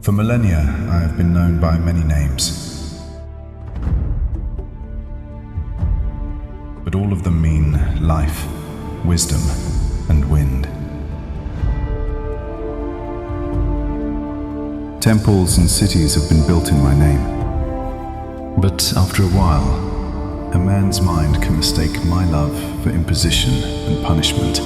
For millennia, I have been known by many names, but all of them mean life, wisdom, and wind. Temples and cities have been built in my name, but after a while, a man's mind can mistake my love for imposition and punishment.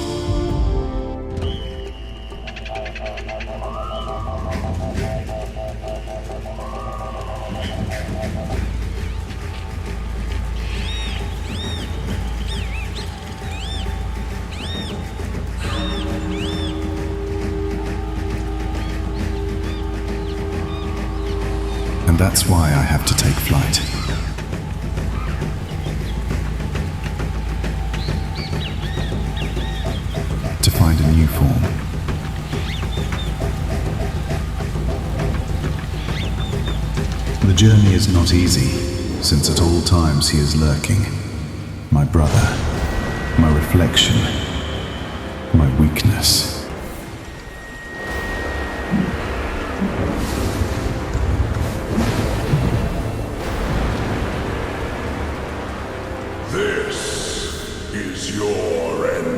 And that's why I have to take flight. To find a new form. The journey is not easy, since at all times he is lurking. My brother, my reflection, my weakness. This is your end.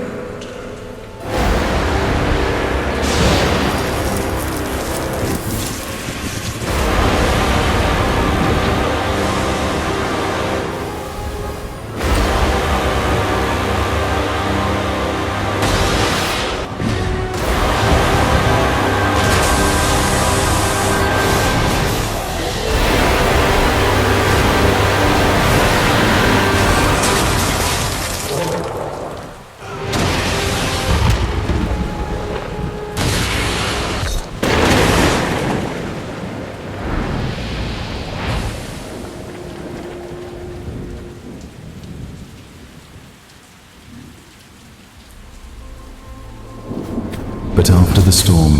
But after the storm,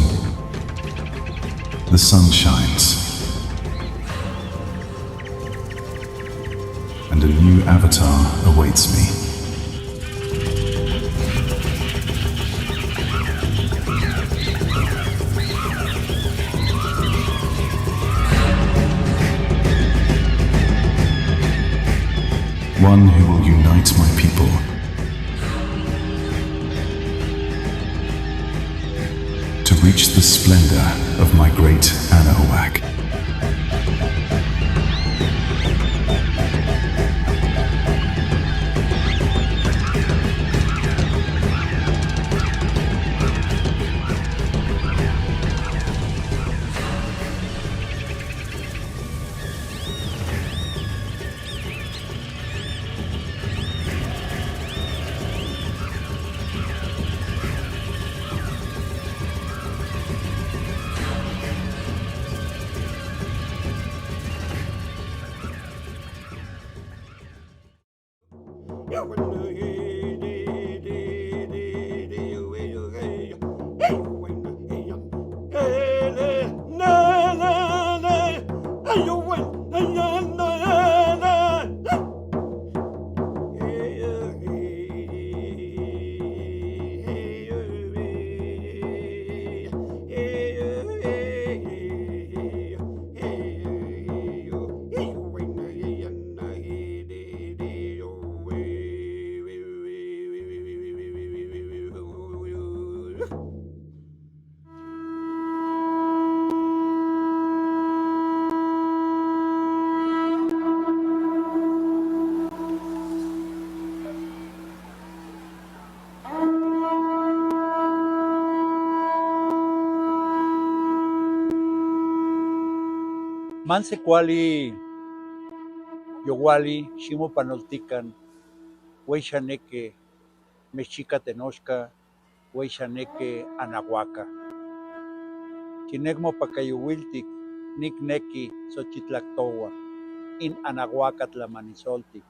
the sun shines. And a new avatar awaits me. One who will unite my people. To reach the splendor of my great Anahuac. Manse Kuali, Yowali, Shimo Panoltican, Hueixaneque, Mexica Tenochca, Hueixaneque, Anahuaca. Chinegmo Pacayuiltic, Nicnequi, Xochitlactoa, in Anahuaca Tlamanisoltic,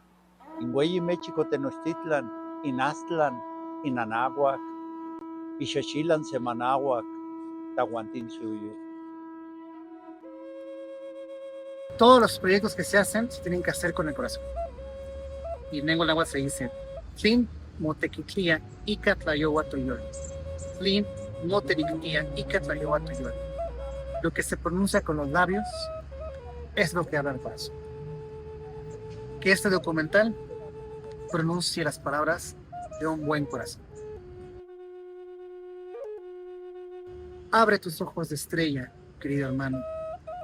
in Hueyi Mexico Tenochtitlan, in Aztlan, in Anahuac, Ixaxilan Semanahuac, Tahuantin Suyo. Todos los proyectos que se hacen se tienen que hacer con el corazón. Y en lengua náhuatl se dice, Tlin motequitlia ica tlayohua toyol. Tlin motequitlia ica tlayohua toyol. Lo que se pronuncia con los labios es lo que habla el corazón. Que este documental pronuncie las palabras de un buen corazón. Abre tus ojos de estrella, querido hermano.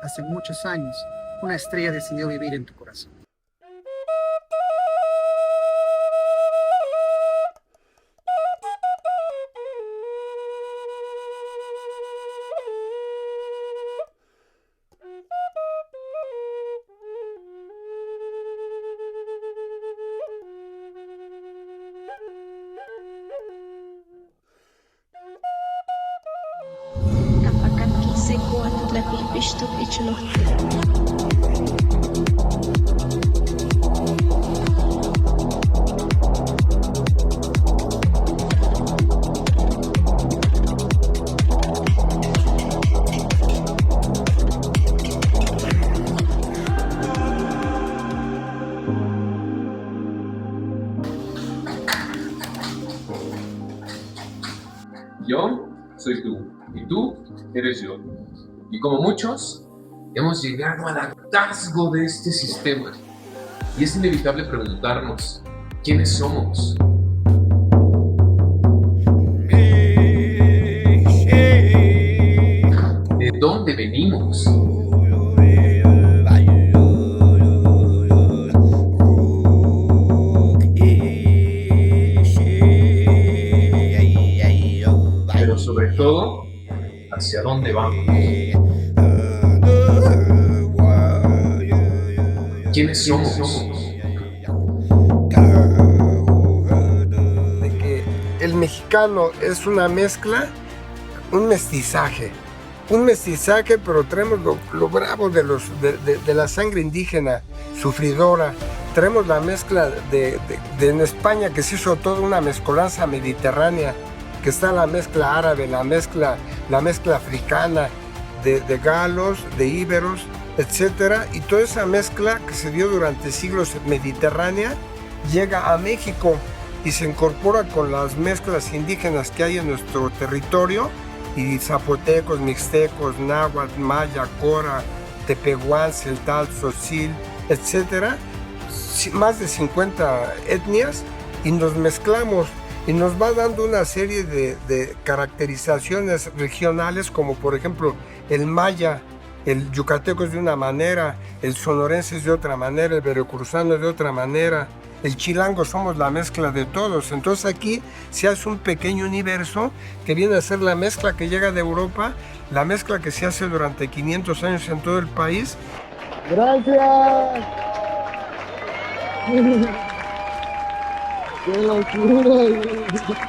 Hace muchos años, una estrella decidió vivir en tu corazón. Apakah kisah kuat lebih pishtuk ichloh. Yo soy tú y tú eres yo. Y como muchos, hemos llegado al hartazgo de este sistema. Y es inevitable preguntarnos, ¿quiénes somos? ¿De dónde venimos? Pero sobre todo, ¿hacia dónde vamos? ¿Quiénes somos? De que el mexicano es una mezcla, un mestizaje, pero traemos lo bravo de la sangre indígena, sufridora. Traemos la mezcla de en España, que se hizo toda una mezcolanza mediterránea, que está la mezcla árabe, la mezcla africana, de galos, de íberos, etcétera, y toda esa mezcla que se dio durante siglos mediterránea llega a México y se incorpora con las mezclas indígenas que hay en nuestro territorio, y zapotecos, mixtecos, náhuatl, maya, cora, tepehuán, celtal, tzotzil, etcétera, más de 50 etnias, y nos mezclamos y nos va dando una serie de caracterizaciones regionales, como por ejemplo el maya, el yucateco es de una manera, el sonorense es de otra manera, el veracruzano es de otra manera, el chilango somos la mezcla de todos. Entonces aquí se hace un pequeño universo que viene a ser la mezcla que llega de Europa, la mezcla que se hace durante 500 años en todo el país. ¡Gracias! ¡Qué locura!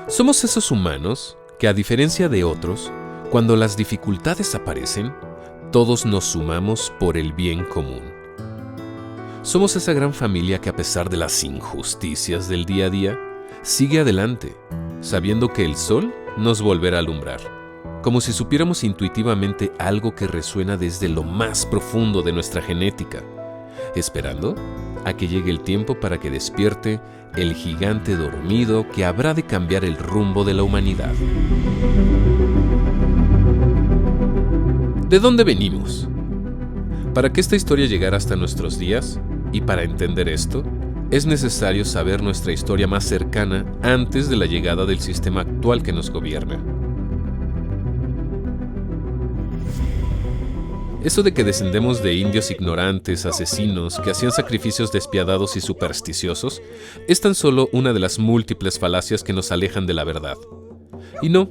Somos esos humanos que, a diferencia de otros, cuando las dificultades aparecen, todos nos sumamos por el bien común. Somos esa gran familia que, a pesar de las injusticias del día a día, sigue adelante, sabiendo que el sol nos volverá a alumbrar, como si supiéramos intuitivamente algo que resuena desde lo más profundo de nuestra genética, esperando a que llegue el tiempo para que despierte el gigante dormido que habrá de cambiar el rumbo de la humanidad. ¿De dónde venimos? Para que esta historia llegara hasta nuestros días, y para entender esto, es necesario saber nuestra historia más cercana antes de la llegada del sistema actual que nos gobierna. Eso de que descendemos de indios ignorantes, asesinos, que hacían sacrificios despiadados y supersticiosos, es tan solo una de las múltiples falacias que nos alejan de la verdad. Y no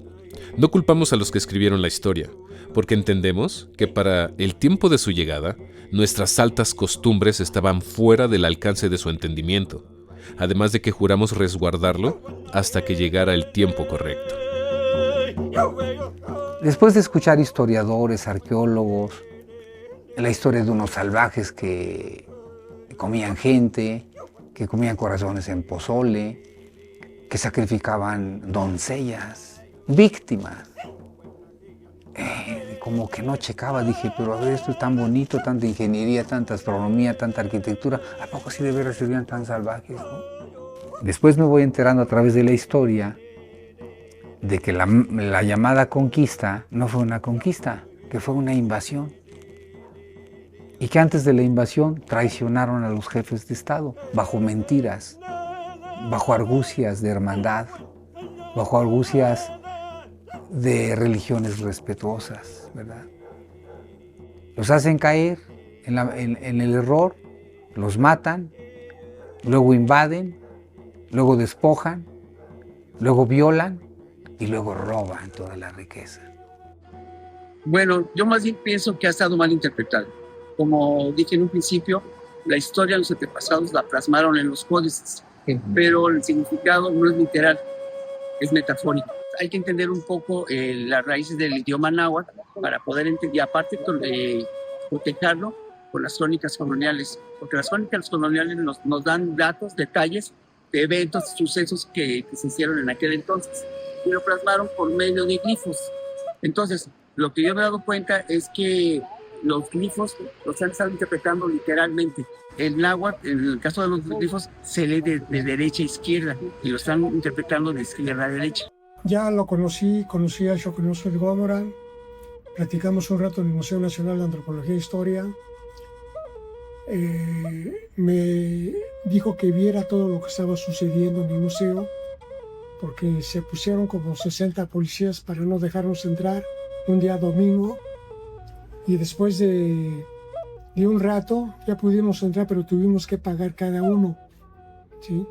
culpamos a los que escribieron la historia, porque entendemos que para el tiempo de su llegada, nuestras altas costumbres estaban fuera del alcance de su entendimiento, además de que juramos resguardarlo hasta que llegara el tiempo correcto. Después de escuchar historiadores, arqueólogos, la historia de unos salvajes que comían gente, que comían corazones en pozole, que sacrificaban doncellas, víctimas como que no checaba. Dije, pero a ver, esto es tan bonito, tanta ingeniería, tanta astronomía, tanta arquitectura. ¿A poco sí de veras serían tan salvajes, no? Después me voy enterando a través de la historia de que la llamada conquista no fue una conquista, que fue una invasión. Y que antes de la invasión traicionaron a los jefes de Estado, bajo mentiras, bajo argucias de hermandad, bajo argucias de religiones respetuosas, ¿verdad? Los hacen caer en el error, los matan, luego invaden, luego despojan, luego violan y luego roban toda la riqueza. Bueno, yo más bien pienso que ha estado mal interpretado. Como dije en un principio, la historia de los antepasados la plasmaron en los códices, pero el significado no es literal, es metafórico. Hay que entender un poco las raíces del idioma náhuatl para poder entender, y aparte protegerlo con las crónicas coloniales, porque las crónicas coloniales nos dan datos, detalles de eventos, sucesos que se hicieron en aquel entonces, y lo plasmaron por medio de glifos. Entonces, lo que yo me he dado cuenta es que los glifos los han estado interpretando literalmente. El náhuatl, en el caso de los glifos, se lee de derecha a izquierda y lo están interpretando de izquierda a derecha. Ya lo conocí a Xoconosco de Gómora, platicamos un rato en el Museo Nacional de Antropología e Historia. Me dijo que viera todo lo que estaba sucediendo en el museo, porque se pusieron como 60 policías para no dejarnos entrar un día domingo. Y después de un rato ya pudimos entrar, pero tuvimos que pagar cada uno, ¿sí?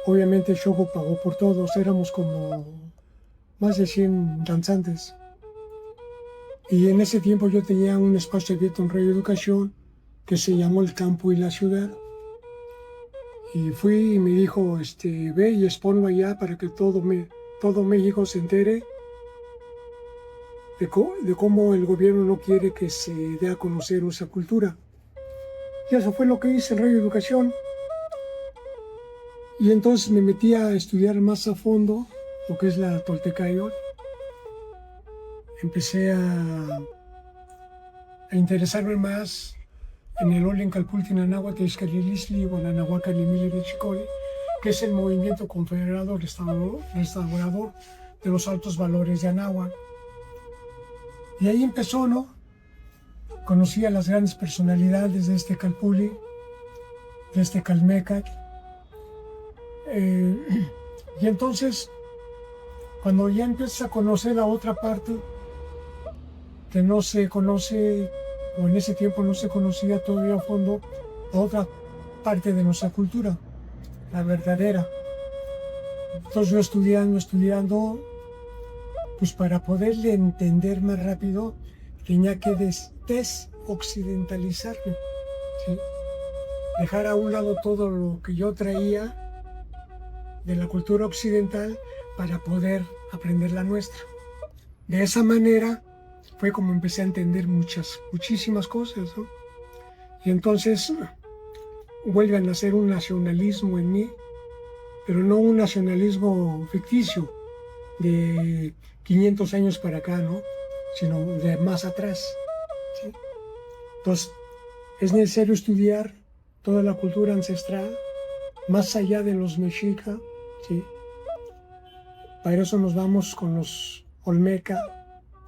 Obviamente Xoco pagó por todos, éramos como más de 100 danzantes. Y en ese tiempo yo tenía un espacio abierto en Radio Educación que se llamó El Campo y la Ciudad. Y fui y me dijo, ve y exponlo allá para que todo México se entere de cómo el gobierno no quiere que se dé a conocer esa cultura. Y eso fue lo que hice en Radio Educación. Y entonces me metí a estudiar más a fondo lo que es la Toltecayotl. Empecé a interesarme más en el Olen Calpultina Náhuatl Xcalilisli o la Nahuacalimili de Chicoli, que es el movimiento confederado restaurador de los altos valores de Anáhuac. Y ahí empezó, ¿no? Conocí a las grandes personalidades de este Calpulli, de este Calmecac. Y entonces, cuando ya empiezas a conocer la otra parte, que no se conoce, o en ese tiempo no se conocía todavía a fondo, la otra parte de nuestra cultura, la verdadera. Entonces yo estudiando, pues para poderle entender más rápido, tenía que desoccidentalizarme, ¿sí? Dejar a un lado todo lo que yo traía de la cultura occidental para poder aprender la nuestra. De esa manera fue como empecé a entender muchísimas cosas, ¿no? Y entonces vuelve a nacer un nacionalismo en mí, pero no un nacionalismo ficticio de 500 años para acá, ¿no? Sino de más atrás, ¿sí? Entonces es necesario estudiar toda la cultura ancestral, más allá de los mexicas, ¿sí? Para eso nos vamos con los olmeca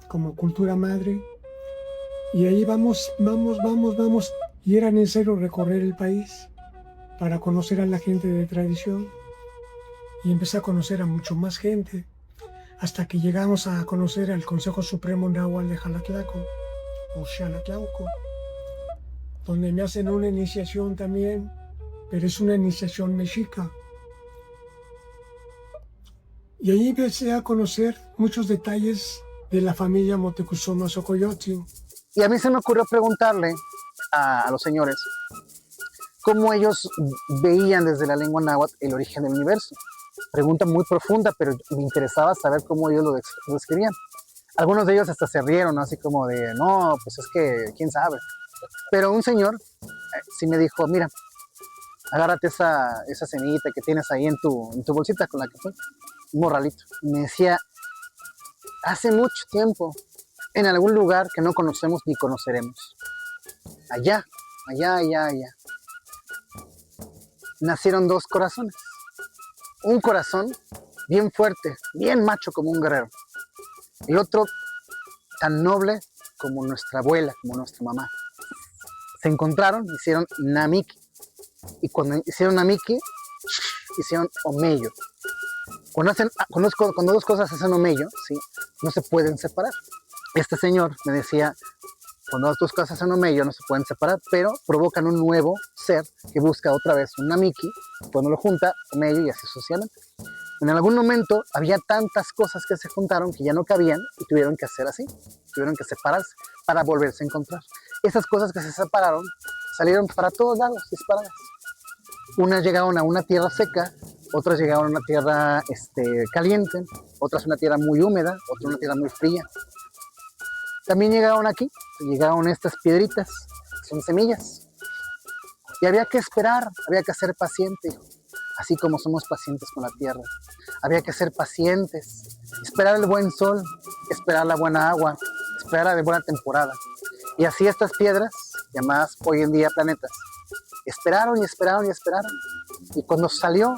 como cultura madre, y ahí vamos, y era necesario recorrer el país para conocer a la gente de tradición, y empecé a conocer a mucho más gente, hasta que llegamos a conocer al Consejo Supremo Náhuatl de Jalatlaco, o Xalatlauco, donde me hacen una iniciación también, pero es una iniciación mexica. Y ahí empecé a conocer muchos detalles de la familia Motecuzoma Xocoyotzin. Y a mí se me ocurrió preguntarle a los señores cómo ellos veían desde la lengua náhuatl el origen del universo. Pregunta muy profunda, pero me interesaba saber cómo ellos lo describían. Algunos de ellos hasta se rieron, ¿no? Así como de, no, pues es que, quién sabe. Pero un señor sí me dijo, mira, agárrate esa semillita que tienes ahí en tu bolsita con la que fue, un morralito. Y me decía, hace mucho tiempo, en algún lugar que no conocemos ni conoceremos. Allá, allá, nacieron dos corazones. Un corazón bien fuerte, bien macho como un guerrero. Y otro tan noble como nuestra abuela, como nuestra mamá. Se encontraron, hicieron Namiki. Y cuando hicieron Namiki, hicieron Omeyo. Cuando dos cosas hacen Omeyo, ¿sí? No se pueden separar. Este señor me decía, cuando dos cosas hacen Omeyo no se pueden separar, pero provocan un nuevo ser que busca otra vez un Namiki. Cuando lo junta, Omeyo y así sucesivamente. En algún momento había tantas cosas que se juntaron que ya no cabían y tuvieron que hacer así. Tuvieron que separarse para volverse a encontrar. Esas cosas que se separaron salieron para todos lados, disparadas. Unas llegaron a una tierra seca, otras llegaron a una tierra caliente, otras a una tierra muy húmeda, otras a una tierra muy fría. También llegaron aquí, llegaron estas piedritas, que son semillas. Y había que esperar, había que ser paciente, así como somos pacientes con la tierra. Había que ser pacientes, esperar el buen sol, esperar la buena agua, esperar la buena temporada. Y así estas piedras, llamadas hoy en día planetas, esperaron y esperaron y esperaron. Y cuando salió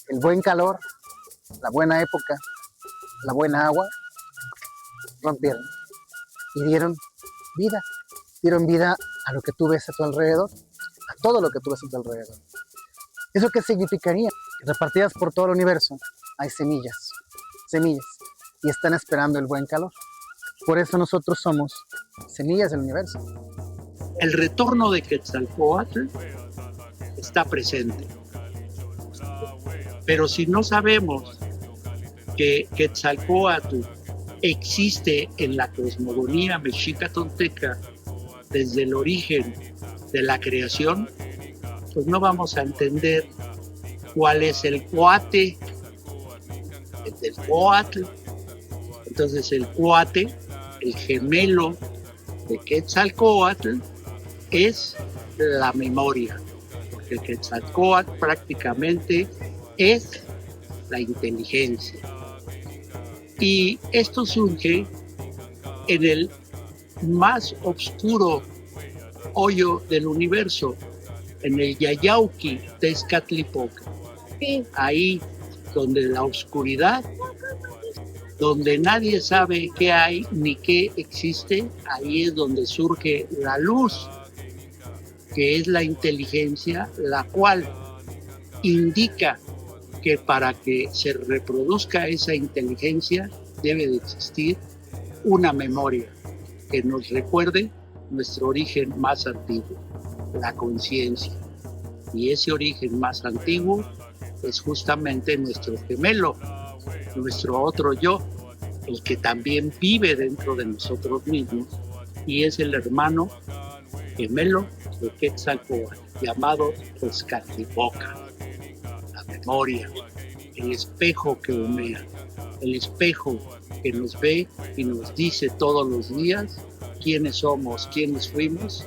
el buen calor, la buena época, la buena agua, rompieron y dieron vida a lo que tú ves a tu alrededor, a todo lo que tú ves a tu alrededor. ¿Eso qué significaría? Repartidas por todo el universo hay semillas, y están esperando el buen calor. Por eso nosotros somos semillas del universo. El retorno de Quetzalcóatl está presente. Pero si no sabemos que Quetzalcóatl existe en la cosmogonía mexica tolteca desde el origen de la creación, pues no vamos a entender cuál es el cuate del Coatl. Entonces el cuate, el gemelo de Quetzalcóatl, es la memoria, porque Quetzalcóatl prácticamente es la inteligencia. Y esto surge en el más oscuro hoyo del universo, en el Yayauqui Tezcatlipoca. Ahí donde la oscuridad, donde nadie sabe qué hay ni qué existe, ahí es donde surge la luz, que es la inteligencia, la cual indica que para que se reproduzca esa inteligencia debe de existir una memoria que nos recuerde nuestro origen más antiguo, la conciencia. Y ese origen más antiguo es justamente nuestro gemelo, nuestro otro yo, el que también vive dentro de nosotros mismos, y es el hermano gemelo de Quetzalcóatl, llamado Tezcatlipoca. La memoria, el espejo que humea, el espejo que nos ve y nos dice todos los días quiénes somos, quiénes fuimos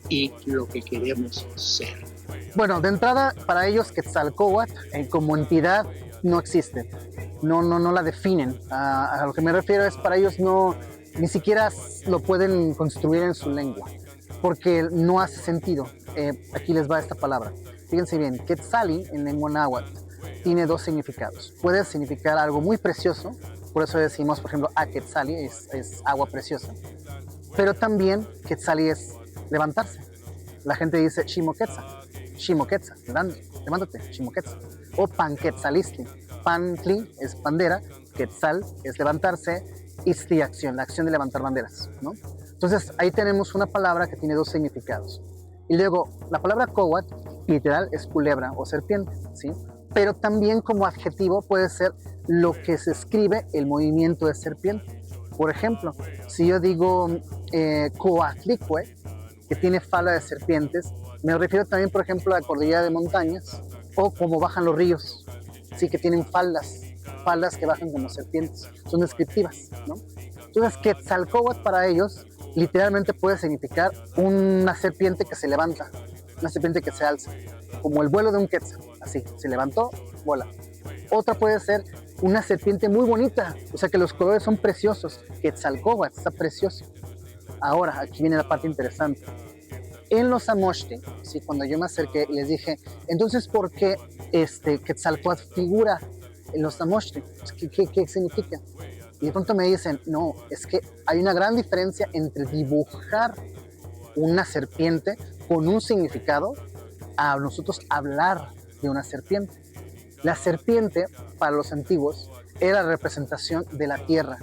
y lo que queremos ser. Bueno, de entrada, para ellos Quetzalcóatl como entidad no existe. No la definen. A lo que me refiero es, para ellos ni siquiera lo pueden construir en su lengua, porque no hace sentido. Aquí les va esta palabra. Fíjense bien, Quetzali en lengua náhuatl tiene dos significados. Puede significar algo muy precioso, por eso decimos, por ejemplo, Quetzali es agua preciosa. Pero también Quetzali es levantarse. La gente dice Ximoquetza, levántate, Ximoquetza. O Panquetzalistli. Pantli es bandera, Quetzal es levantarse, Istli acción, la acción de levantar banderas, ¿no? Entonces ahí tenemos una palabra que tiene dos significados. Y luego la palabra Cóhuatl literal es culebra o serpiente, ¿sí? Pero también como adjetivo puede ser lo que se escribe el movimiento de serpiente. Por ejemplo, si yo digo Coatlicue, que tiene falda de serpientes, me refiero también, por ejemplo, a la cordillera de montañas, o cómo bajan los ríos, sí, que tienen faldas que bajan como serpientes, son descriptivas, ¿no? Entonces, Quetzalcóatl para ellos literalmente puede significar una serpiente que se levanta, una serpiente que se alza, como el vuelo de un quetzal, así, se levantó, vuela. Otra puede ser una serpiente muy bonita, o sea que los colores son preciosos. Quetzalcóatl está precioso. Ahora, aquí viene la parte interesante. En los Amoxtli, ¿sí? Cuando yo me acerqué y les dije, entonces, ¿por qué Quetzalcóatl figura en los Amoxtli? ¿Qué significa? Y de pronto me dicen, no, es que hay una gran diferencia entre dibujar una serpiente con un significado a nosotros hablar de una serpiente. La serpiente, para los antiguos, era la representación de la tierra.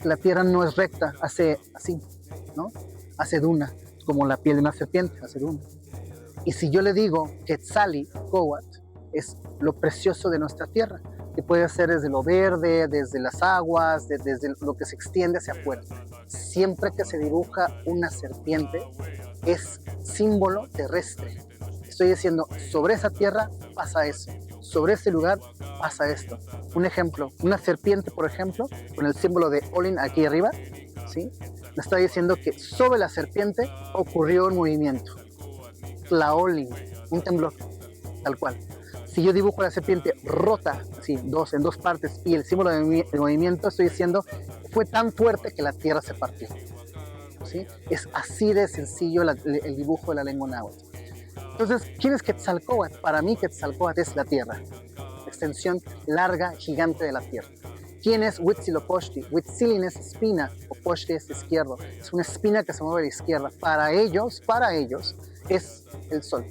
La tierra no es recta, hace así, ¿no? Hace duna, como la piel de una serpiente, hace duna. Y si yo le digo Quetzalcóatl, es lo precioso de nuestra tierra, que puede ser desde lo verde, desde las aguas, desde lo que se extiende hacia afuera. Siempre que se dibuja una serpiente, es símbolo terrestre. Estoy diciendo, sobre esa tierra pasa eso, sobre ese lugar pasa esto. Un ejemplo, una serpiente, por ejemplo, con el símbolo de Olin aquí arriba, ¿sí? Me está diciendo que sobre la serpiente ocurrió un movimiento. Tlaolin, un temblor, tal cual. Si yo dibujo la serpiente rota, así, en dos partes, y el símbolo de movimiento, estoy diciendo, fue tan fuerte que la tierra se partió. ¿Sí? Es así de sencillo el dibujo de la lengua náhuatl. Entonces, ¿quién es Quetzalcóatl? Para mí, Quetzalcóatl es la tierra, la extensión larga, gigante de la tierra. ¿Quién es Huitzilopochtli? Huitzilin es espina, Opochtli es izquierdo. Es una espina que se mueve a la izquierda. Para ellos, es el sol.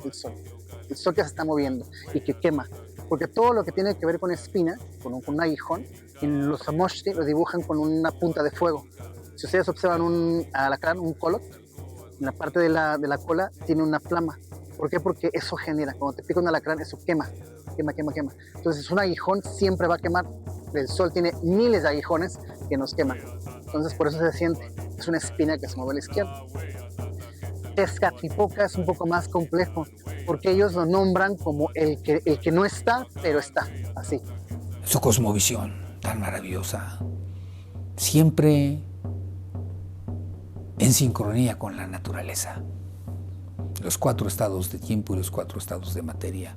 El sol que se está moviendo y que quema. Porque todo lo que tiene que ver con espina, con un aguijón, en los Amoxtli lo dibujan con una punta de fuego. Si ustedes observan un alacrán, un colot, en la parte de la cola tiene una flama. ¿Por qué? Porque eso genera, cuando te pica un alacrán, eso quema. Entonces un aguijón siempre va a quemar. El sol tiene miles de aguijones que nos queman. Entonces por eso se siente. Es una espina que se mueve a la izquierda. Tezcatlipoca es un poco más complejo, porque ellos lo nombran como el que no está, pero está, así. Su cosmovisión tan maravillosa, siempre en sincronía con la naturaleza. Los 4 estados de tiempo y los 4 estados de materia.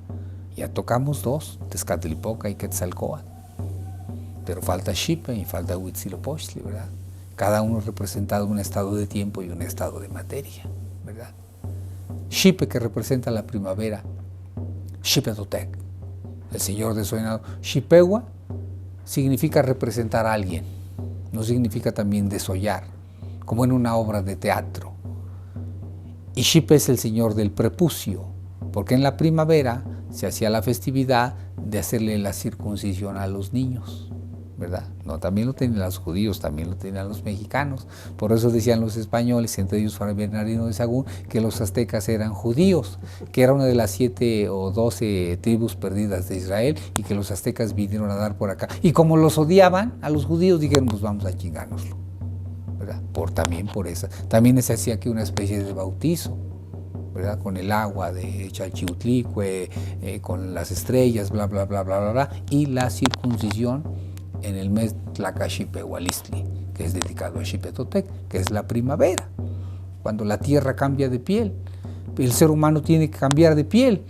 Ya tocamos 2, Tezcatlipoca y Quetzalcóatl. Pero falta Xipe y falta Huitzilopochtli, ¿verdad? Cada uno representado un estado de tiempo y un estado de materia, ¿verdad? Xipe, que representa la primavera, Xipetotec, el señor desollinado. Xipewa significa representar a alguien, no significa también desollar, como en una obra de teatro. Y Xipe es el señor del prepucio, porque en la primavera se hacía la festividad de hacerle la circuncisión a los niños, ¿verdad? No, también lo tenían los judíos, también lo tenían los mexicanos. Por eso decían los españoles, entre ellos Fray Bernardino de Sahagún, que los aztecas eran judíos, que era una de las 7 o 12 tribus perdidas de Israel y que los aztecas vinieron a dar por acá. Y como los odiaban a los judíos, dijeron, pues vamos a chingárnoslo, ¿verdad? También por esa. También se hacía aquí una especie de bautizo, ¿verdad? Con el agua de Chalchiutlicue, con las estrellas, bla, bla, bla, bla, bla, bla, y la circuncisión en el mes Tlacaxipehualistli, que es dedicado a Xipetotec, que es la primavera, cuando la tierra cambia de piel. El ser humano tiene que cambiar de piel,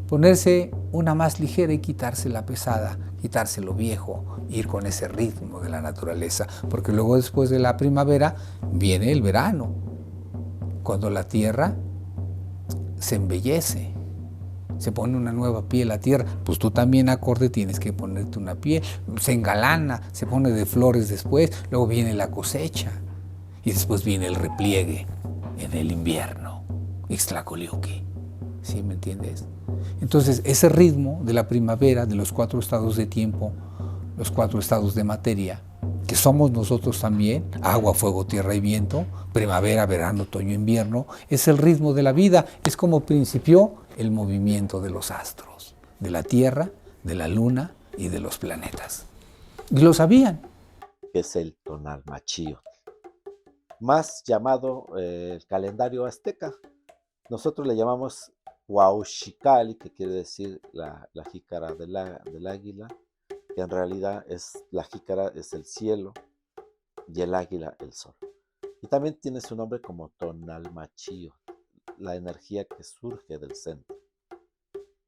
ponerse una más ligera y quitarse la pesada, quitarse lo viejo, ir con ese ritmo de la naturaleza, porque luego después de la primavera viene el verano, cuando la tierra se embellece, se pone una nueva piel a la tierra, pues tú también acorde tienes que ponerte una piel, se engalana, se pone de flores después, luego viene la cosecha y después viene el repliegue en el invierno, Ixtlacoliuqui, ¿sí me entiendes? Entonces ese ritmo de la primavera, de los 4 estados de tiempo, los 4 estados de materia, que somos nosotros también, agua, fuego, tierra y viento, primavera, verano, otoño, invierno, es el ritmo de la vida, es como principió el movimiento de los astros, de la Tierra, de la Luna y de los planetas. Y lo sabían. Es el Tonalmachíotl, más llamado el calendario azteca. Nosotros le llamamos Huauxicali, que quiere decir la jícara del águila, que en realidad la jícara es el cielo y el águila el sol. Y también tiene su nombre como Tonalmachíotl, la energía que surge del centro.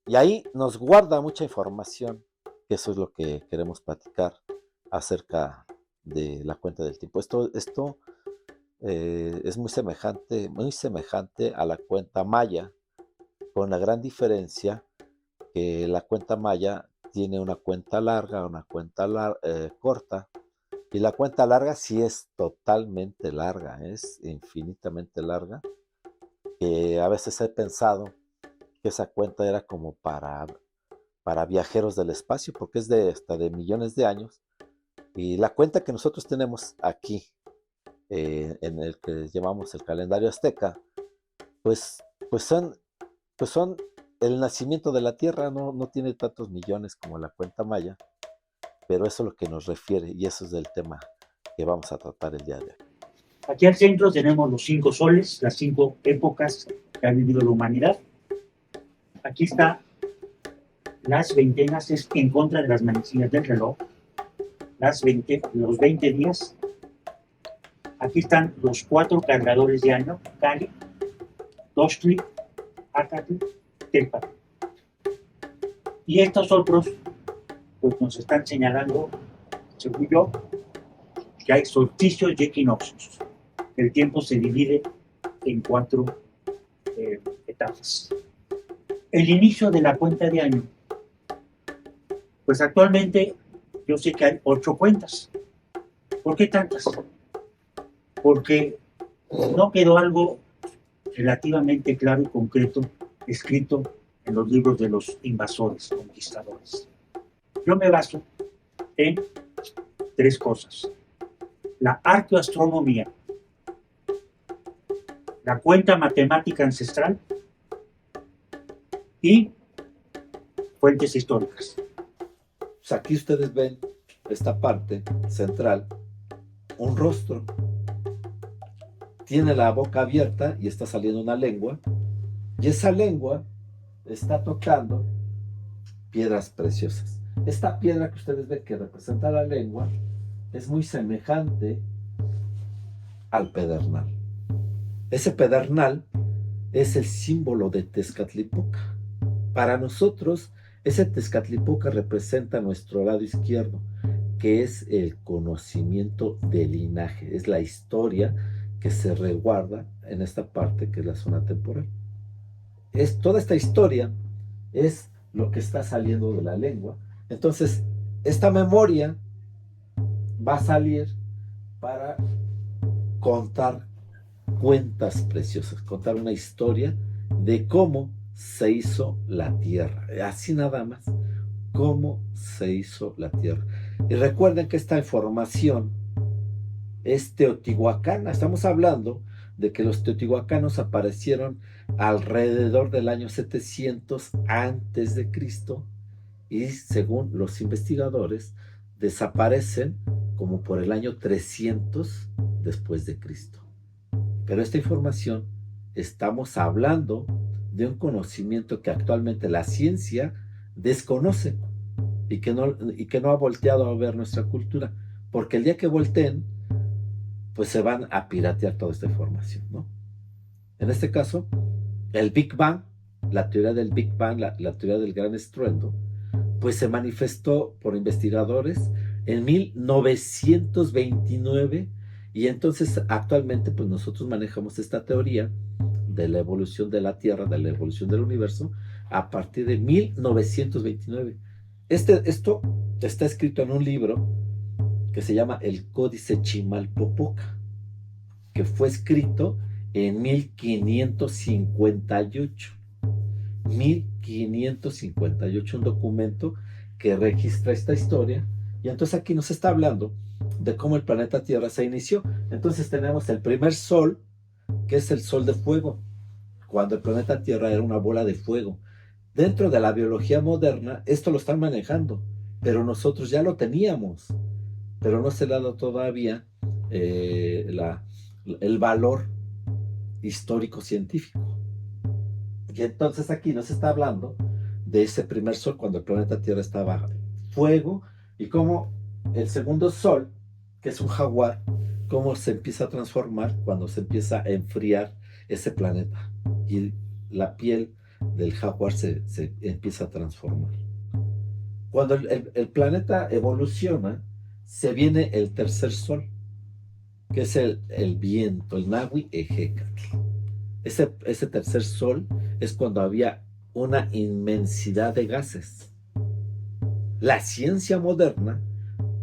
Y ahí nos guarda mucha información que eso es lo que queremos platicar acerca de la cuenta del tiempo. Esto es muy semejante a la cuenta maya, con la gran diferencia que la cuenta maya tiene una cuenta larga, una cuenta corta, y la cuenta larga sí es totalmente larga, es infinitamente larga, que a veces he pensado que esa cuenta era como para viajeros del espacio, porque es hasta de millones de años, y la cuenta que nosotros tenemos aquí, en el que llamamos el calendario azteca, pues son el nacimiento de la Tierra, no tiene tantos millones como la cuenta maya, pero eso es lo que nos refiere y eso es el tema que vamos a tratar el día de hoy. Aquí al centro tenemos los 5 soles, las 5 épocas que ha vivido la humanidad. Aquí está las veintenas, es en contra de las manecillas del reloj, los 20 días. Aquí están los 4 cargadores de año, Cali, Tochtli, Acatl, Tepatl. Y estos otros, pues nos están señalando, según yo, que hay solsticios y equinoccios. El tiempo se divide en 4 etapas. El inicio de la cuenta de año. Pues actualmente yo sé que hay 8 cuentas. ¿Por qué tantas? Porque no quedó algo relativamente claro y concreto escrito en los libros de los invasores, conquistadores. Yo me baso en 3 cosas: la arqueoastronomía, la cuenta matemática ancestral y fuentes históricas. Pues aquí ustedes ven esta parte central, un rostro. Tiene la boca abierta y está saliendo una lengua, y esa lengua está tocando piedras preciosas. Esta piedra que ustedes ven que representa la lengua es muy semejante al pedernal. Ese pedernal es el símbolo de Tezcatlipoca. Para nosotros, ese Tezcatlipoca representa nuestro lado izquierdo, que es el conocimiento del linaje, es la historia que se resguarda en esta parte que es la zona temporal. Toda esta historia es lo que está saliendo de la lengua. Entonces, esta memoria va a salir para contar cuentas preciosas, contar una historia de cómo se hizo la Tierra, así nada más, cómo se hizo la Tierra. Y recuerden que esta información es teotihuacana. Estamos hablando de que los teotihuacanos aparecieron alrededor del año 700 antes de Cristo y, según los investigadores, desaparecen como por el año 300 después de Cristo. Pero esta información, estamos hablando de un conocimiento que actualmente la ciencia desconoce y que no ha volteado a ver nuestra cultura, porque el día que volteen, pues se van a piratear toda esta información, ¿no? En este caso, el Big Bang, la teoría del Big Bang, la teoría del gran estruendo, pues se manifestó por investigadores en 1929, y entonces actualmente pues nosotros manejamos esta teoría de la evolución de la Tierra, de la evolución del universo, a partir de 1929. Esto está escrito en un libro que se llama El Códice Chimalpopoca, que fue escrito en 1558. 1558, un documento que registra esta historia. Y entonces aquí nos está hablando de cómo el planeta Tierra se inició. Entonces tenemos el primer sol, que es el sol de fuego, cuando el planeta Tierra era una bola de fuego. Dentro de la biología moderna, esto lo están manejando, pero nosotros ya lo teníamos, pero no se le ha dado todavía el valor histórico-científico. Y entonces aquí nos está hablando de ese primer sol, cuando el planeta Tierra estaba fuego, y cómo el segundo sol, que es un jaguar, cómo se empieza a transformar cuando se empieza a enfriar ese planeta, y la piel del jaguar se empieza a transformar. Cuando el planeta evoluciona, se viene el tercer sol, que es el viento, el Nahui Ejecatl. Ese tercer sol es cuando había una inmensidad de gases. La ciencia moderna,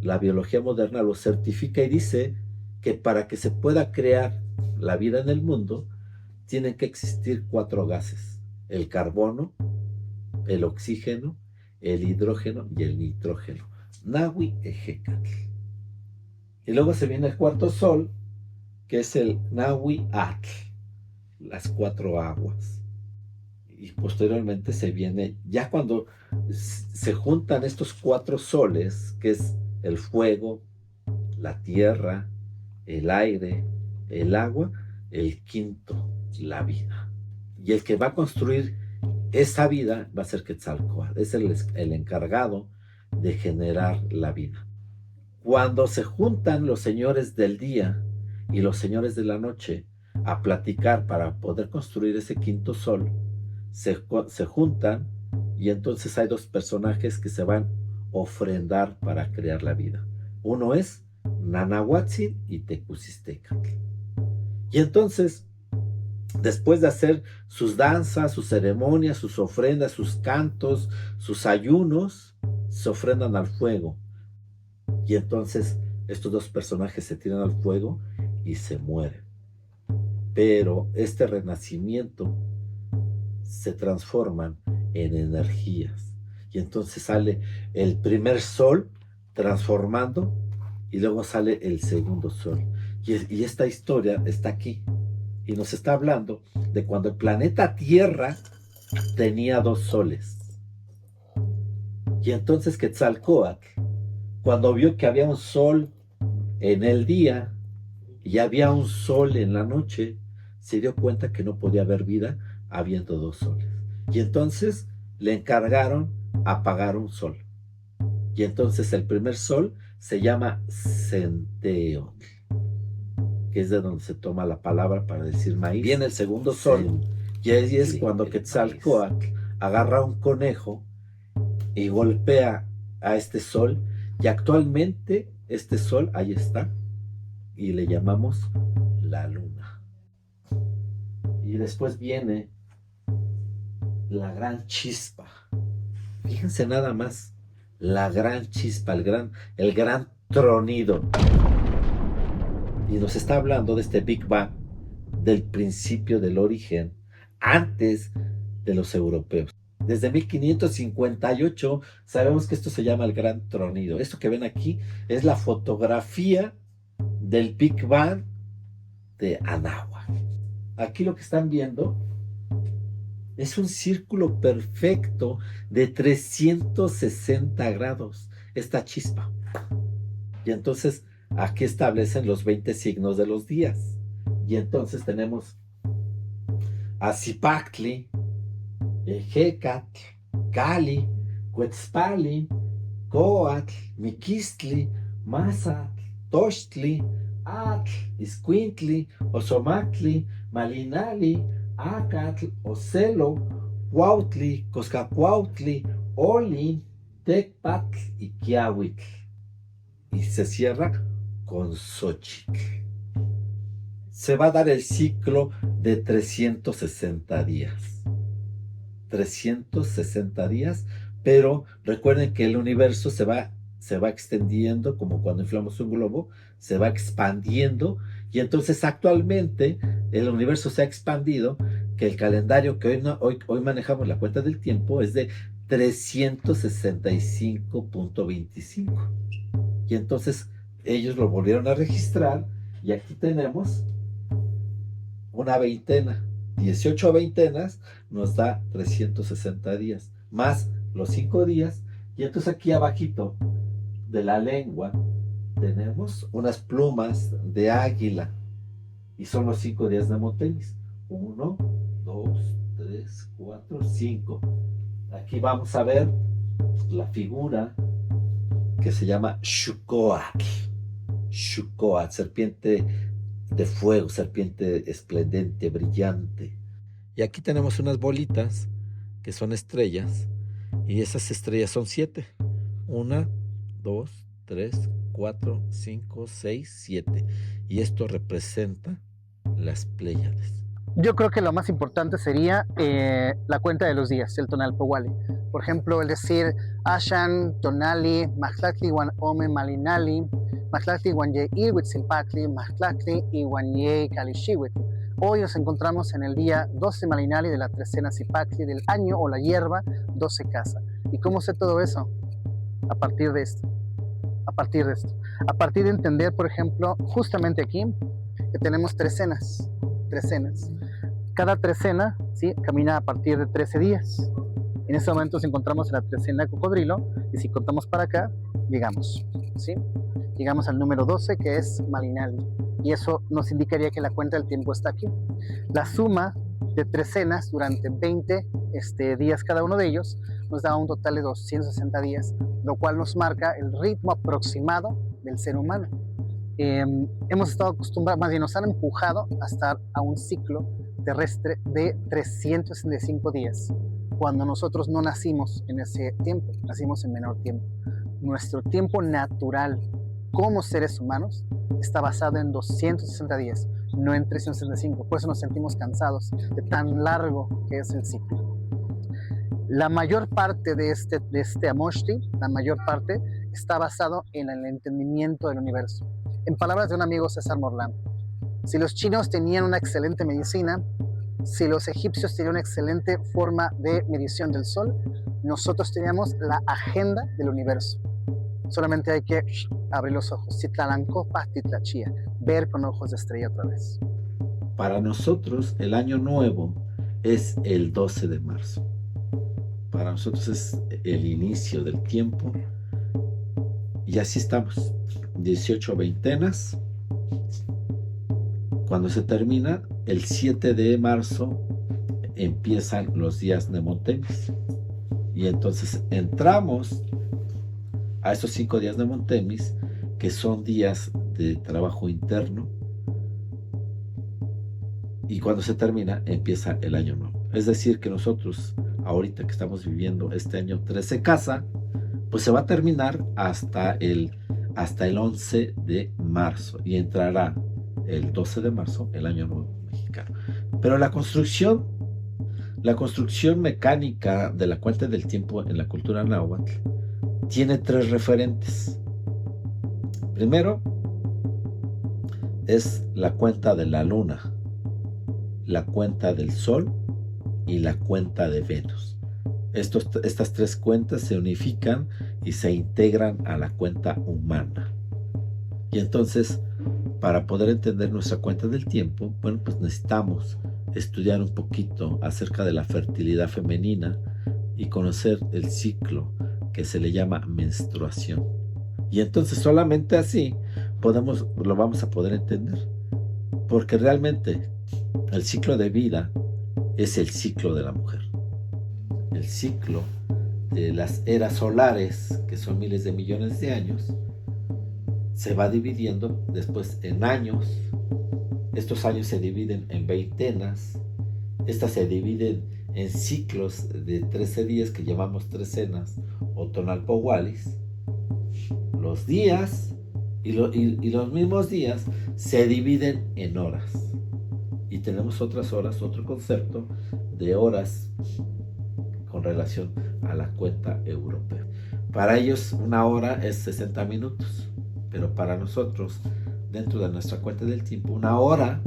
la biología moderna lo certifica y dice que para que se pueda crear la vida en el mundo, tienen que existir 4 gases: el carbono, el oxígeno, el hidrógeno y el nitrógeno. Nahui Ejecatl. Y luego se viene el cuarto sol, que es el Nahui Atl, las 4 aguas. Y posteriormente se viene, ya cuando se juntan estos 4 soles, que es el fuego, la tierra, el aire, el agua, el quinto, la vida. Y el que va a construir esa vida va a ser Quetzalcóatl, es el encargado de generar la vida. Cuando se juntan los señores del día y los señores de la noche a platicar para poder construir ese quinto sol, se juntan y entonces hay 2 personajes que se van a ofrendar para crear la vida. Uno es Nanahuatzin y Tecuzistecatl. Y entonces, después de hacer sus danzas, sus ceremonias, sus ofrendas, sus cantos, sus ayunos, se ofrendan al fuego. Y entonces estos 2 personajes se tiran al fuego y se mueren. Pero este renacimiento se transforman en energías. Y entonces sale el primer sol transformando y luego sale el segundo sol. Y esta historia está aquí. Y nos está hablando de cuando el planeta Tierra tenía 2 soles. Y entonces Quetzalcóatl, cuando vio que había un sol en el día y había un sol en la noche, se dio cuenta que no podía haber vida habiendo 2 soles. Y entonces le encargaron apagar un sol. Y entonces el primer sol se llama Centeotl, que es de donde se toma la palabra para decir maíz. Viene el segundo sol, y ahí es cuando Quetzalcóatl agarra un conejo y golpea a este sol, y actualmente este sol ahí está, y le llamamos la luna. Y después viene la gran chispa. Fíjense nada más, la gran chispa, el gran tronido. Y nos está hablando de este Big Bang, del principio del origen, antes de los europeos. Desde 1558 sabemos que esto se llama el Gran Tronido. Esto que ven aquí es la fotografía del Big Bang de Anáhuac. Aquí lo que están viendo es un círculo perfecto de 360 grados, esta chispa. Y entonces aquí establecen los 20 signos de los días. Y entonces tenemos a Zipactli, Ejecatl, Cali, Cuetzpali, Coatl, Miquistli, Mazatl, Tochtli, Atl, Iscuintli, Osomactli, Malinali, Acatl, Ocelo, Cuautli, Coscacuautli, Olin, Tecpatl y Quiahuitl. Y se cierra con Xochitl. Se va a dar el ciclo de 360 días. 360 días, pero recuerden que el universo se va extendiendo, como cuando inflamos un globo, se va expandiendo, y entonces actualmente el universo se ha expandido, que el calendario que hoy manejamos, la cuenta del tiempo, es de 365.25. Y entonces ellos lo volvieron a registrar, y aquí tenemos una veintena. 18 veintenas nos da 360 días, más los 5 días, y entonces aquí abajito de la lengua tenemos unas plumas de águila, y son los 5 días de Motelis. 1, 2, 3, 4, 5. Aquí vamos a ver la figura que se llama Xucoatl. Xucoatl, serpiente de fuego, serpiente esplendente, brillante. Y aquí tenemos unas bolitas que son estrellas, y esas estrellas son 7. 1, 2, 3, 4, 5, 6, 7. Y esto representa las Pléyades. Yo creo que lo más importante sería la cuenta de los días, el Tonalpohualli. Por ejemplo, el decir Ashan, Tonali, Mahtlahtli, Wan Ome, Malinali, Mahtlahtli, Wan Ye Ilhuitzilpactli, Mahtlahtli y Wan Ye Calishihuitl. Hoy nos encontramos en el día 12 Malinali de la trecena Zipactli del año o la hierba 12 casa. ¿Y cómo sé todo eso? A partir de esto. A partir de entender, por ejemplo, justamente aquí, que tenemos trecenas. Cada trecena, ¿sí?, camina a partir de 13 días. En este momento nos encontramos en la trecena cocodrilo, y si contamos para acá, llegamos, ¿sí? Llegamos al número 12, que es Malinali, y eso nos indicaría que la cuenta del tiempo está aquí. La suma de trecenas durante 20 días cada uno de ellos nos da un total de 260 días, lo cual nos marca el ritmo aproximado del ser humano. Hemos estado acostumbrados, más bien nos han empujado a estar a un ciclo terrestre de 365 días, cuando nosotros no nacimos en ese tiempo, nacimos en menor tiempo. Nuestro tiempo natural como seres humanos está basado en 260 días, no en 365, por eso nos sentimos cansados de tan largo que es el ciclo. La mayor parte de este Amoshti, la mayor parte, está basado en el entendimiento del universo. En palabras de un amigo, César Morlán, si los chinos tenían una excelente medicina, si los egipcios tenían una excelente forma de medición del sol, nosotros teníamos la agenda del universo. Solamente hay que abrir los ojos, Citlalancopa, Titlachía, ver con ojos de estrella otra vez. Para nosotros, el año nuevo es el 12 de marzo. Para nosotros es el inicio del tiempo. Y así estamos, 18 veintenas. Cuando se termina, el 7 de marzo empiezan los días Nemotemis. Y entonces entramos a esos 5 días Nemotemis, que son días de trabajo interno. Y cuando se termina, empieza el año nuevo. Es decir, que nosotros, ahorita que estamos viviendo este año 13 casa, pues se va a terminar hasta el 11 de marzo y entrará el 12 de marzo el año nuevo mexicano. Pero la construcción mecánica de la cuenta del tiempo en la cultura náhuatl tiene 3 referentes. Primero es la cuenta de la luna, la cuenta del sol y la cuenta de Venus. Estas 3 cuentas se unifican y se integran a la cuenta humana. Y entonces, para poder entender nuestra cuenta del tiempo, bueno, pues necesitamos estudiar un poquito acerca de la fertilidad femenina y conocer el ciclo que se le llama menstruación. Y entonces solamente así lo vamos a poder entender. Porque realmente el ciclo de vida es el ciclo de la mujer. El ciclo de las eras solares, que son miles de millones de años, se va dividiendo después en años. Estos años se dividen en veintenas. Estas se dividen en ciclos de 13 días que llamamos trecenas o tonalpohuallis. Los días y los mismos días se dividen en horas. Y tenemos otras horas, otro concepto de horas con relación a la cuenta europea. Para ellos una hora es 60 minutos, pero para nosotros, dentro de nuestra cuenta del tiempo, una hora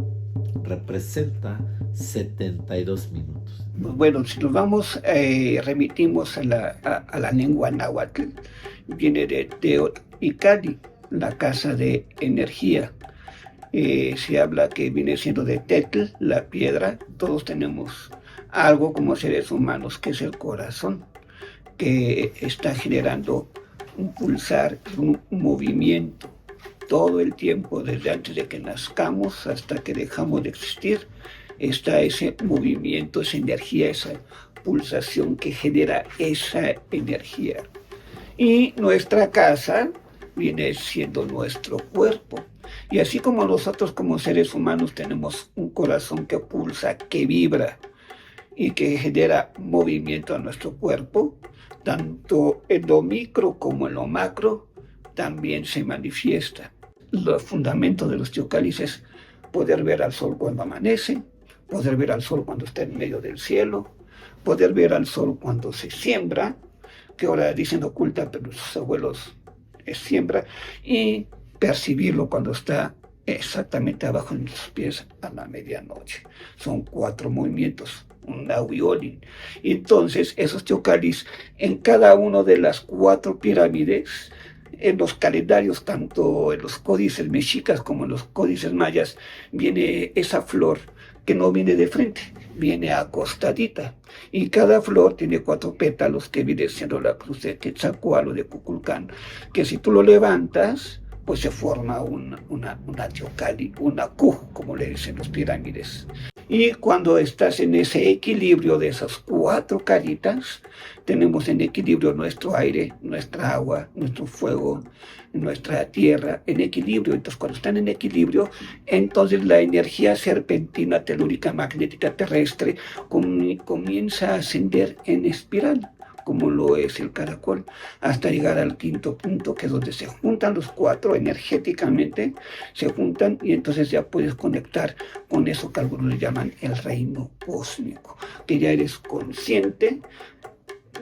representa 72 minutos. Bueno, si nos vamos, remitimos a la lengua náhuatl, viene de Teoticali, la casa de energía. Se habla que viene siendo de Tetl, la piedra. Todos tenemos algo como seres humanos, que es el corazón, que está generando un pulsar, un movimiento todo el tiempo, desde antes de que nazcamos hasta que dejamos de existir. Está ese movimiento, esa energía, esa pulsación que genera esa energía. Y nuestra casa viene siendo nuestro cuerpo. Y así como nosotros como seres humanos tenemos un corazón que pulsa, que vibra, y que genera movimiento a nuestro cuerpo, tanto en lo micro como en lo macro, también se manifiesta. Los fundamentos de los teocalis es poder ver al sol cuando amanece, poder ver al sol cuando está en medio del cielo, poder ver al sol cuando se siembra, que ahora dicen oculta, pero sus abuelos es siembra, y percibirlo cuando está exactamente abajo de sus pies a la medianoche. Son 4 movimientos, un Nahuiolin. Entonces, esos teocalis, en cada una de las 4 pirámides, en los calendarios, tanto en los códices mexicas como en los códices mayas, viene esa flor que no viene de frente, viene acostadita. Y cada flor tiene 4 pétalos, que viene siendo la cruz de Quetzalcóatl o de Kukulcán, que si tú lo levantas, pues se forma una teocali, una Q, como le dicen los pirámides. Y cuando estás en ese equilibrio de esas 4 caritas, tenemos en equilibrio nuestro aire, nuestra agua, nuestro fuego, nuestra tierra, en equilibrio. Entonces, cuando están en equilibrio, entonces la energía serpentina, telúrica, magnética, terrestre, comienza a ascender en espiral, como lo es el caracol, hasta llegar al 5.º punto, que es donde se juntan los 4 energéticamente, se juntan y entonces ya puedes conectar con eso que algunos le llaman el reino cósmico, que ya eres consciente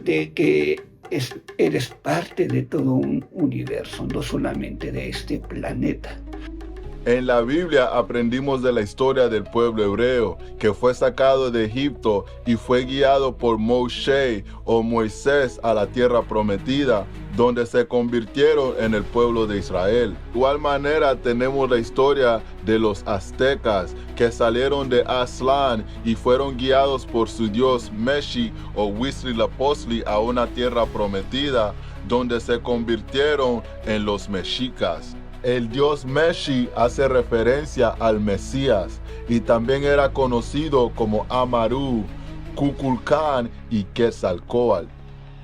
de que eres parte de todo un universo, no solamente de este planeta. En la Biblia aprendimos de la historia del pueblo hebreo que fue sacado de Egipto y fue guiado por Moshe o Moisés a la tierra prometida, donde se convirtieron en el pueblo de Israel. De igual manera tenemos la historia de los aztecas que salieron de Aztlán y fueron guiados por su dios Meshi o Huitzilopochtli a una tierra prometida, donde se convirtieron en los mexicas. El dios Meshi hace referencia al Mesías y también era conocido como Amaru, Kukulcán y Quetzalcóatl.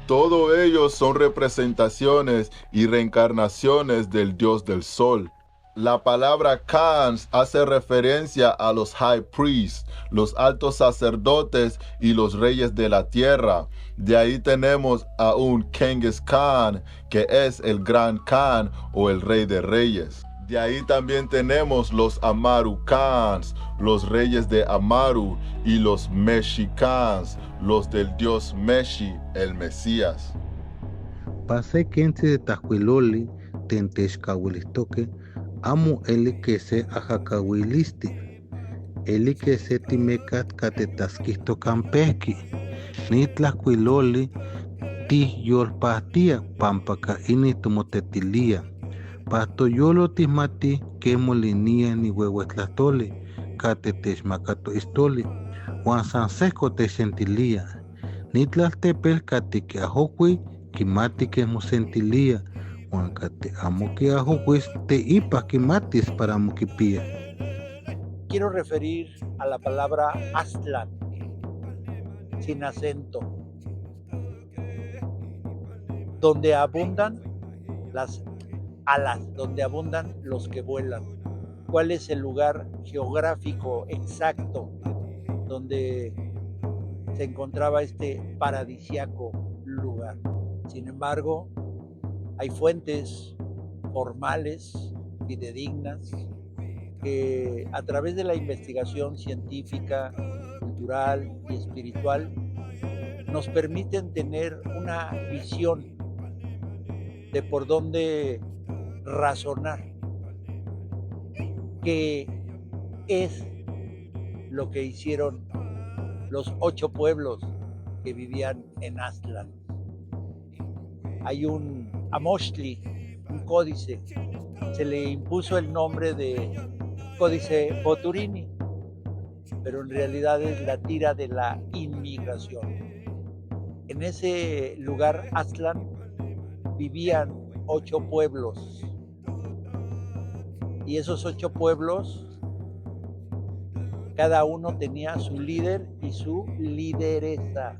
Todos ellos son representaciones y reencarnaciones del dios del sol. La palabra Khans hace referencia a los high priests, los altos sacerdotes y los reyes de la tierra. De ahí tenemos a un Genghis Khan, que es el gran Khan o el rey de reyes. De ahí también tenemos los Amaru Khans, los reyes de Amaru, y los Mexicans, los del dios Meshi, el Mesías. Pasé quente de Tahuiloli, Tentexcahuilistoque, amo eli que se ajacahuilisti, eli que se timecat catetasquisto campesqui, ni tlacuiloli, ti yolpatia, pampaca ini tomotetilia, pastoyolo tismati, que molinía ni huehuetlastoli, catetexmacato istoli, Juan Sansesco te sentilia, ni tlaltepel catique ajoqui, quimati que mosentilia, Juan cate amo que ajoquis te ipa que matis para moquipía. Quiero referir a la palabra Aztlán, sin acento, donde abundan las alas, donde abundan los que vuelan. ¿Cuál es el lugar geográfico exacto donde se encontraba este paradisiaco lugar? Sin embargo, hay fuentes formales, fidedignas, que a través de la investigación científica, cultural y espiritual nos permiten tener una visión de por dónde razonar qué es lo que hicieron los 8 pueblos que vivían en Aztlán. Hay un Amochtli, un códice, se le impuso el nombre de Códice Boturini, pero en realidad es la tira de la inmigración. En ese lugar, Aztlán, vivían 8 pueblos, y esos 8 pueblos, cada uno tenía su líder y su lideresa.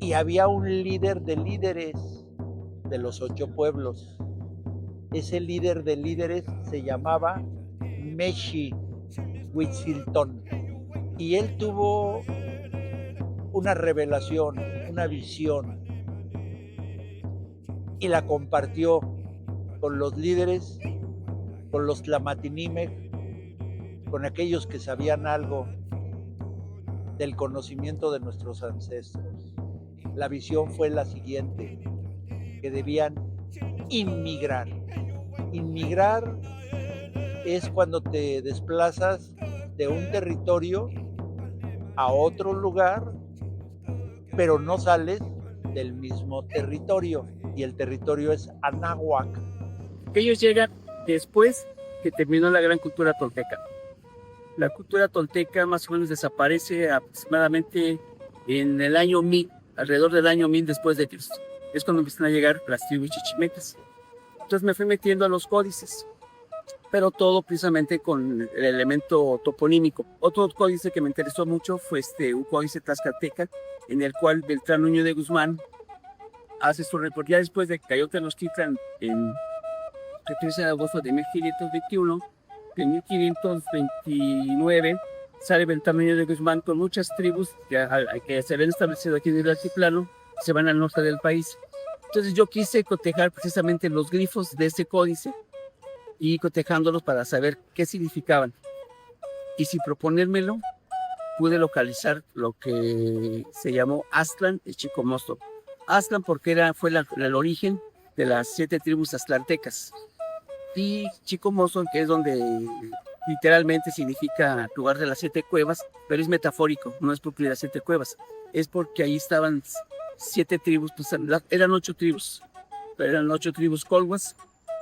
Y había un líder de líderes de los 8 pueblos. Ese líder de líderes se llamaba Meshi Huitziltón. Y él tuvo una revelación, una visión, y la compartió con los líderes, con los Tlamatinimec, con aquellos que sabían algo del conocimiento de nuestros ancestros. La visión fue la siguiente, que debían inmigrar. Inmigrar es cuando te desplazas de un territorio a otro lugar, pero no sales del mismo territorio, y el territorio es Anáhuac. Ellos llegan después que terminó la gran cultura tolteca. La cultura tolteca más o menos desaparece aproximadamente en el año 1000, alrededor del año 1000 después de Cristo. Es cuando empiezan a llegar las tribus chichimecas. Entonces me fui metiendo a los códices, pero todo precisamente con el elemento toponímico. Otro códice que me interesó mucho fue un códice tlaxcalteca, en el cual Beltrán Nuño de Guzmán hace su reporte. Ya después de que cayó Tenochtitlan en el 13 de agosto de 1521, en 1529 sale Beltrán Nuño de Guzmán con muchas tribus que se habían establecido aquí en el altiplano, se van al norte del país. Entonces yo quise cotejar precisamente los glifos de ese códice y cotejándolos para saber qué significaban. Y sin proponérmelo, pude localizar lo que se llamó Aztlán y Chicomosto. Aztlán porque fue el origen de las 7 tribus aztlantecas. Y Chicomosto, que es donde literalmente significa lugar de las 7 cuevas, pero es metafórico, no es porque las 7 cuevas. Es porque ahí estaban 7 tribus, pues eran 8 tribus, pero eran 8 tribus colhuas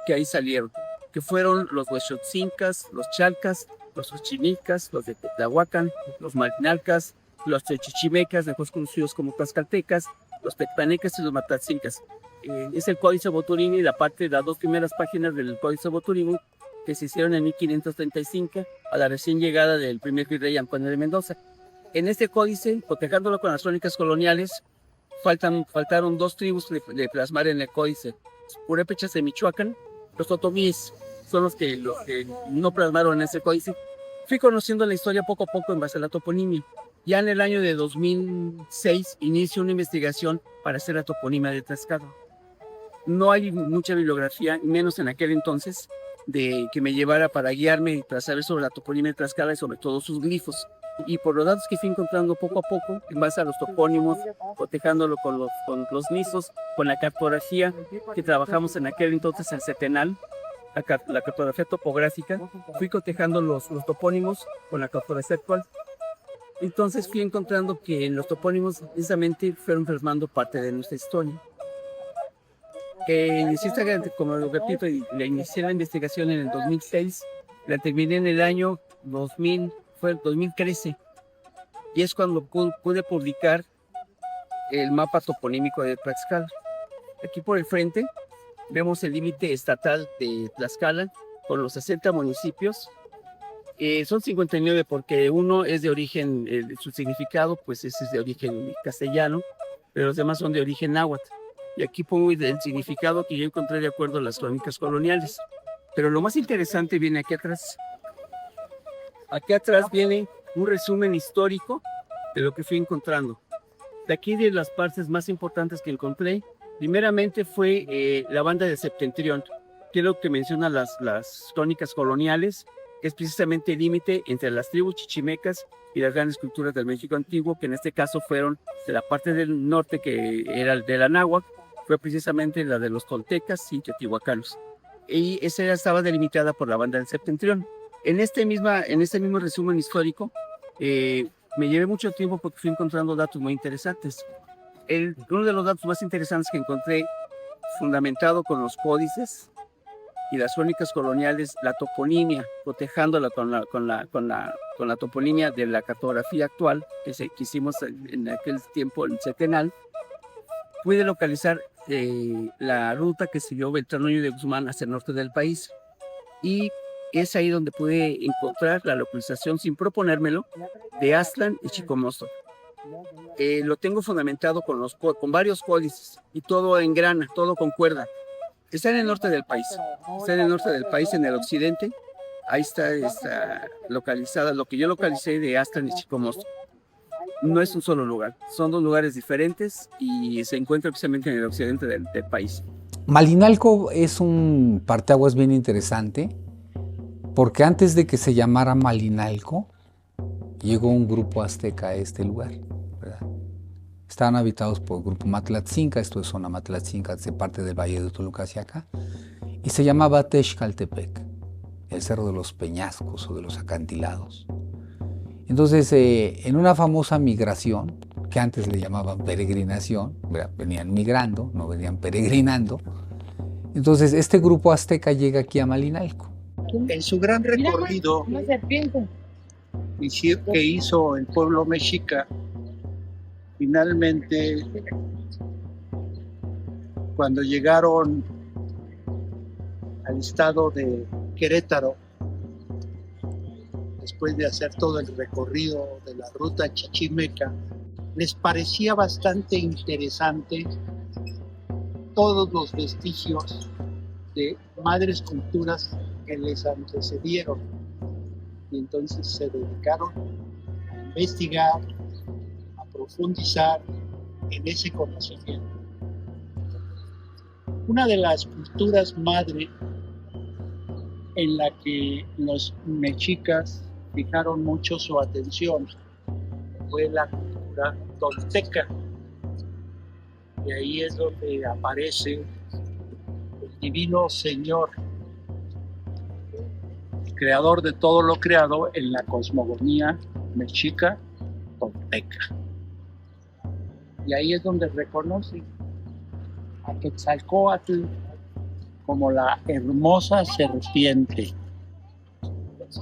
que ahí salieron, que fueron los huexotzincas, los chalcas, los ochimilcas, los de Tetlahuacan, los malinalcas, los chichimecas, mejor conocidos como tlaxcaltecas, los tecpanecas y los matatzincas. Es el Códice Boturini, las 2 primeras páginas del Códice Boturini que se hicieron en 1535 a la recién llegada del primer virrey Antonio de Mendoza. En este códice, cotejándolo con las crónicas coloniales, faltaron 2 tribus de plasmar en el códice. Purépechas de Michoacán, los totomíes son los que no plasmaron en ese códice. Fui conociendo la historia poco a poco en base a la toponimia. Ya en el año de 2006 inicio una investigación para hacer la toponimia de Tlaxcala. No hay mucha bibliografía, menos en aquel entonces, que me llevara para guiarme para saber sobre la toponimia de Tlaxcala y sobre todo sus glifos. Y por los datos que fui encontrando poco a poco, en base a los topónimos, cotejándolo con los nizos, con la cartografía que trabajamos en aquel entonces en Setenal, la cartografía topográfica, fui cotejando los topónimos con la cartografía actual. Entonces fui encontrando que en los topónimos precisamente fueron plasmando parte de nuestra historia. Como lo repito, le inicié la investigación en el 2006, la terminé en el año 2000, fue el 2013, y es cuando pude publicar el mapa toponímico de Tlaxcala. Aquí por el frente vemos el límite estatal de Tlaxcala con los 60 municipios. Son 59 porque uno es de origen, su significado pues ese es de origen castellano, pero los demás son de origen náhuatl. Y aquí pongo el significado que yo encontré de acuerdo a las crónicas coloniales. Pero lo más interesante viene aquí atrás. Aquí atrás viene un resumen histórico de lo que fui encontrando. De aquí de las partes más importantes que encontré, primeramente fue la banda de Septentrión, que es lo que menciona las crónicas coloniales, que es precisamente el límite entre las tribus chichimecas y las grandes culturas del México antiguo, que en este caso fueron de la parte del norte, que era de la náhuatl, fue precisamente la de los toltecas y teotihuacanos. Y esa estaba delimitada por la banda del Septentrión. En este mismo resumen histórico, me llevé mucho tiempo porque fui encontrando datos muy interesantes. Uno de los datos más interesantes que encontré, fundamentado con los códices y las crónicas coloniales, la toponimia, cotejándola con la toponimia de la cartografía actual que hicimos en aquel tiempo en Setenal, pude localizar la ruta que siguió Beltrán Nuño de Guzmán hacia el norte del país. Y es ahí donde pude encontrar la localización, sin proponérmelo, de Aztlán y Chicomosto. Lo tengo fundamentado con varios códices y todo en grana, todo con cuerda. Está en el norte del país, en el occidente. Ahí está localizada lo que yo localicé de Aztlán y Chicomosto. no es un solo lugar, son dos lugares diferentes y se encuentra precisamente en el occidente del país. Malinalco es un parteaguas bien interesante porque antes de que se llamara Malinalco, llegó un grupo azteca a este lugar, ¿verdad? Estaban habitados por el grupo Matlatzinca, esto es zona Matlatzinca, de parte del Valle de Toluca hacia acá, y se llamaba Texcaltepec, el cerro de los peñascos o de los acantilados. Entonces, en una famosa migración, que antes le llamaban peregrinación, ¿verdad? Venían migrando, no venían peregrinando, entonces este grupo azteca llega aquí a Malinalco. En su gran recorrido que hizo el pueblo mexica, finalmente, cuando llegaron al estado de Querétaro, después de hacer todo el recorrido de la ruta chichimeca, les parecía bastante interesante todos los vestigios de madres culturas que les antecedieron. Y entonces se dedicaron a investigar, a profundizar en ese conocimiento. Una de las culturas madre en la que los mexicas fijaron mucho su atención fue la cultura tolteca. Y ahí es donde aparece el divino Señor, creador de todo lo creado en la cosmogonía mexica tolteca. Y ahí es donde reconoce a Quetzalcóatl como la hermosa serpiente.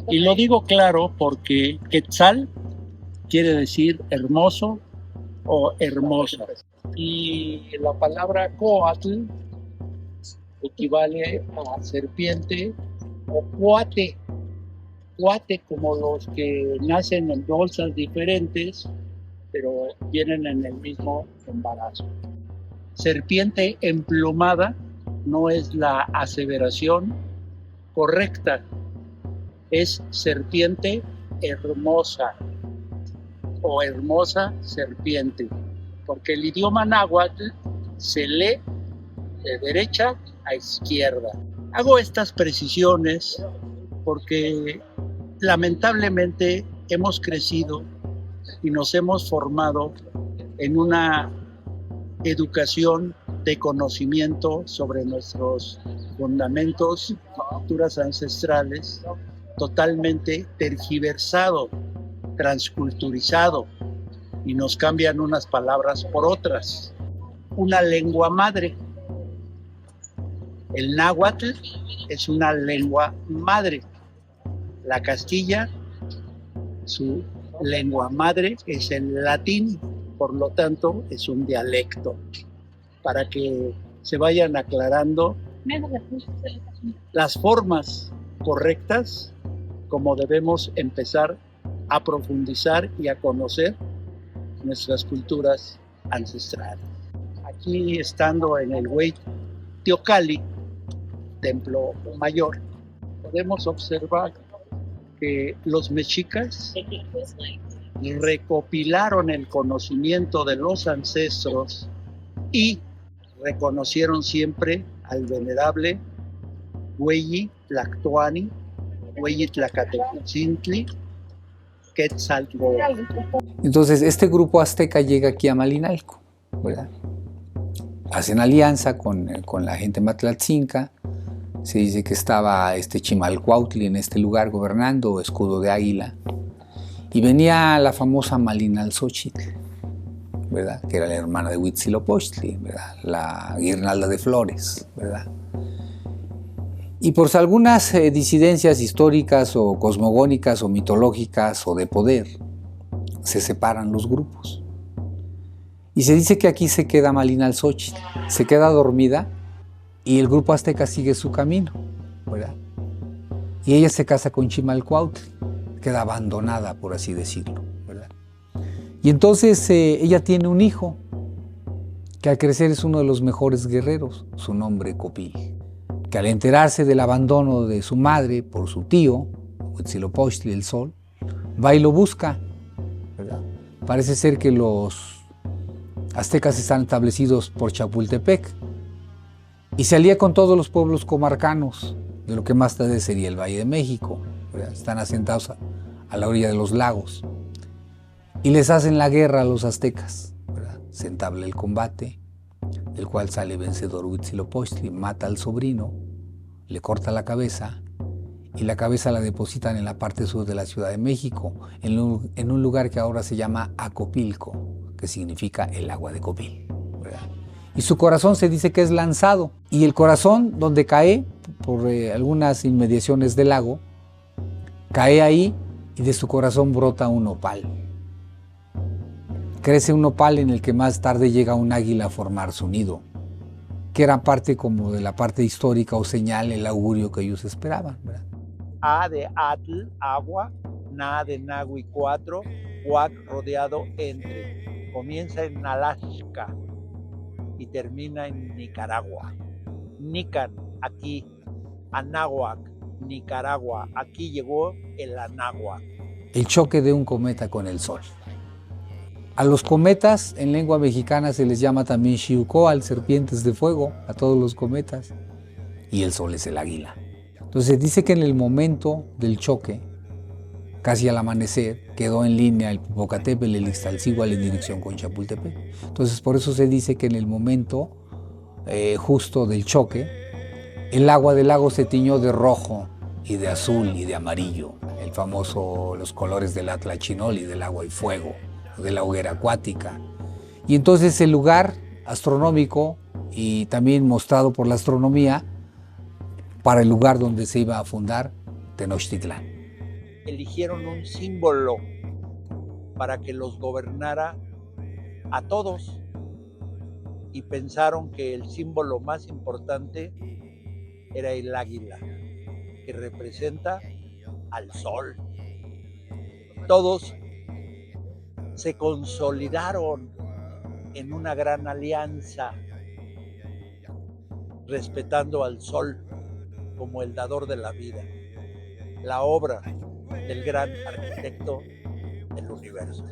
Y lo digo claro porque Quetzal quiere decir hermoso o hermosa. Y la palabra Coatl equivale a serpiente o cuate. Cuate como los que nacen en bolsas diferentes, pero vienen en el mismo embarazo. Serpiente emplumada no es la aseveración correcta, es serpiente hermosa o hermosa serpiente, porque el idioma náhuatl se lee de derecha a izquierda. Hago estas precisiones porque lamentablemente hemos crecido y nos hemos formado en una educación de conocimiento sobre nuestros fundamentos, culturas ancestrales, totalmente tergiversado, transculturizado, y nos cambian unas palabras por otras. Una lengua madre. El náhuatl es una lengua madre. La castilla, su lengua madre es el latín, por lo tanto es un dialecto. Para que se vayan aclarando las formas correctas como debemos empezar a profundizar y a conocer nuestras culturas ancestrales. Aquí estando en el Huey Teocalli, templo mayor, podemos observar que los mexicas recopilaron el conocimiento de los ancestros y reconocieron siempre al venerable Hueyi Tlactoani, Hueyi Tlacatecutzintli, Quetzalcóatl. Entonces, este grupo azteca llega aquí a Malinalco, ¿verdad? Hacen alianza con la gente matlatzinca. Se dice que estaba Chimalcuautli en este lugar gobernando, escudo de águila. Y venía la famosa Malinalxóchitl, ¿verdad? Que era la hermana de Huitzilopochtli, ¿verdad? La guirnalda de flores, ¿verdad? Y por algunas disidencias históricas o cosmogónicas o mitológicas o de poder, se separan los grupos. Y se dice que aquí se queda Malinalxóchitl, se queda dormida y el grupo azteca sigue su camino, ¿verdad? Y ella se casa con Chimalcuautli, queda abandonada, por así decirlo, ¿verdad? Y entonces ella tiene un hijo que al crecer es uno de los mejores guerreros, su nombre Copil, que al enterarse del abandono de su madre por su tío, Huitzilopochtli el Sol, va y lo busca, ¿verdad? Parece ser que los aztecas están establecidos por Chapultepec y se alía con todos los pueblos comarcanos de lo que más tarde sería el Valle de México, ¿verdad? Están asentados a la orilla de los lagos y les hacen la guerra a los aztecas, ¿verdad? Se entabla el combate, del cual sale vencedor Huitzilopochtli, mata al sobrino, le corta la cabeza y la cabeza la depositan en la parte sur de la Ciudad de México, en un lugar que ahora se llama Acopilco, que significa el agua de Copil, ¿verdad? Y su corazón se dice que es lanzado, y el corazón donde cae, por algunas inmediaciones del lago, cae ahí y de su corazón brota un nopal. Crece un nopal en el que más tarde llega un águila a formar su nido, que era parte como de la parte histórica o señal, el augurio que ellos esperaban, ¿verdad? A de Atl, agua, Na de Nagui 4, Huac rodeado entre. Comienza en Alaska y termina en Nicaragua. Nican, aquí. Anáhuac, Nicaragua. Aquí llegó el Anáhuac. El choque de un cometa con el Sol. A los cometas en lengua mexicana se les llama también Xiuhcoatl, serpientes de fuego, a todos los cometas. Y el Sol es el águila. Entonces dice que en el momento del choque, casi al amanecer, quedó en línea el Popocatépetl y el Iztaccíhuatl en dirección con Chapultepec. Entonces por eso se dice que en el momento justo del choque, el agua del lago se tiñó de rojo y de azul y de amarillo, el famoso, los colores del Atlachinol y del agua y fuego, de la hoguera acuática. Y entonces el lugar astronómico y también mostrado por la astronomía para el lugar donde se iba a fundar Tenochtitlán. Eligieron un símbolo para que los gobernara a todos y pensaron que el símbolo más importante era el águila, que representa al sol. Todos se consolidaron en una gran alianza, respetando al sol como el dador de la vida, la obra del gran arquitecto del universo.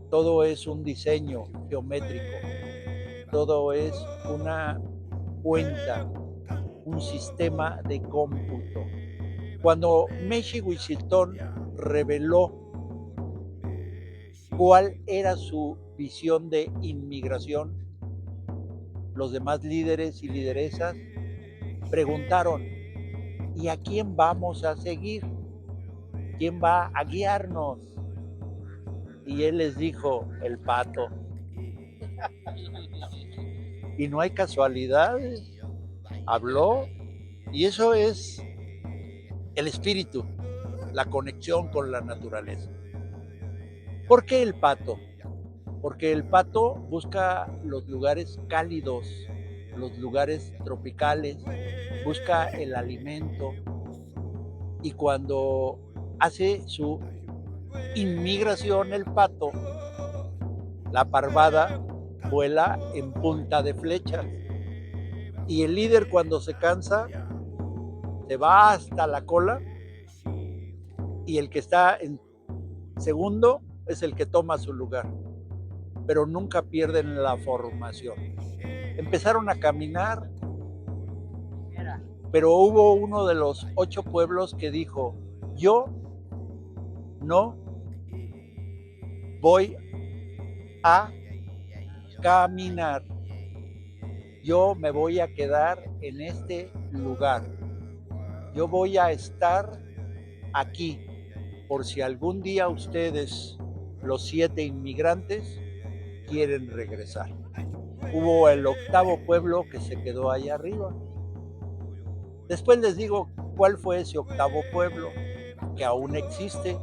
Todo es un diseño geométrico, todo es una cuenta, un sistema de cómputo. Cuando Meshi-Huitzilopochtli reveló cuál era su visión de inmigración, los demás líderes y lideresas preguntaron, ¿y a quién vamos a seguir? ¿Quién va a guiarnos? Y él les dijo, el pato. Y no hay casualidades. Habló, y eso es el espíritu, la conexión con la naturaleza. ¿Por qué el pato? Porque el pato busca los lugares cálidos, los lugares tropicales, busca el alimento, y cuando hace su inmigración el pato, la parvada vuela en punta de flechas, y el líder cuando se cansa se va hasta la cola, y el que está en segundo es el que toma su lugar, pero nunca pierden la formación. Empezaron a caminar, pero hubo uno de los 8 pueblos que dijo, yo no voy a caminar, yo me voy a quedar en este lugar, yo voy a estar aquí, por si algún día ustedes, los 7 inmigrantes, quieren regresar. Hubo el 8º pueblo que se quedó allá arriba. Después les digo cuál fue ese 8º pueblo, que aún existe,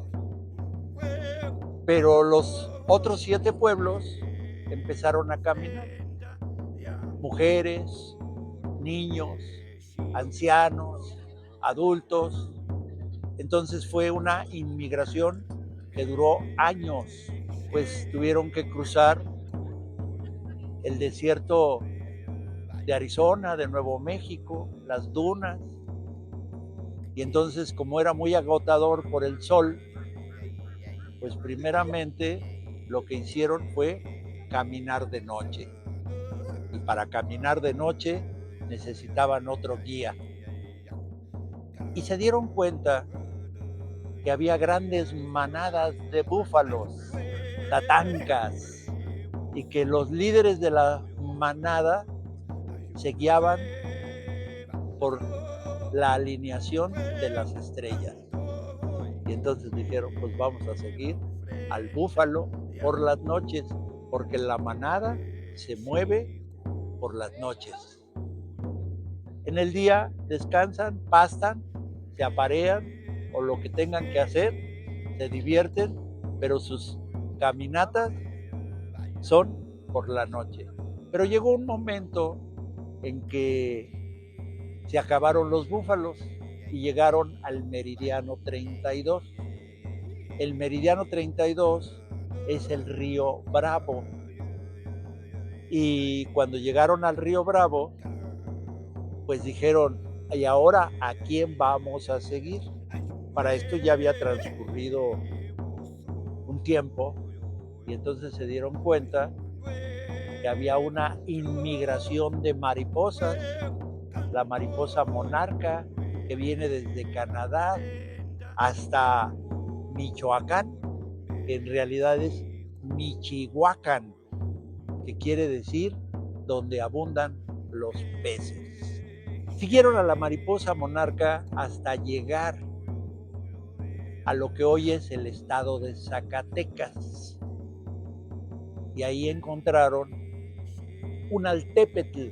pero los otros 7 pueblos empezaron a caminar. Mujeres, niños, ancianos, adultos. Entonces fue una inmigración que duró años, pues tuvieron que cruzar el desierto de Arizona, de Nuevo México, las dunas. Y entonces, como era muy agotador por el sol, pues primeramente lo que hicieron fue caminar de noche. Y para caminar de noche necesitaban otro guía. Y se dieron cuenta que había grandes manadas de búfalos, tatancas, y que los líderes de la manada se guiaban por la alineación de las estrellas. Y entonces dijeron, pues vamos a seguir al búfalo por las noches, porque la manada se mueve por las noches. En el día descansan, pastan, se aparean o lo que tengan que hacer, se divierten, pero sus caminatas son por la noche. Pero llegó un momento en que se acabaron los búfalos y llegaron al meridiano 32. El meridiano 32 es el río Bravo. Y cuando llegaron al río Bravo, pues dijeron, ¿y ahora a quién vamos a seguir? Para esto ya había transcurrido un tiempo y entonces se dieron cuenta que había una inmigración de mariposas, la mariposa monarca que viene desde Canadá hasta Michoacán, que en realidad es Michihuacán, que quiere decir donde abundan los peces. Siguieron a la mariposa monarca hasta llegar a lo que hoy es el estado de Zacatecas. Y ahí encontraron un altépetl,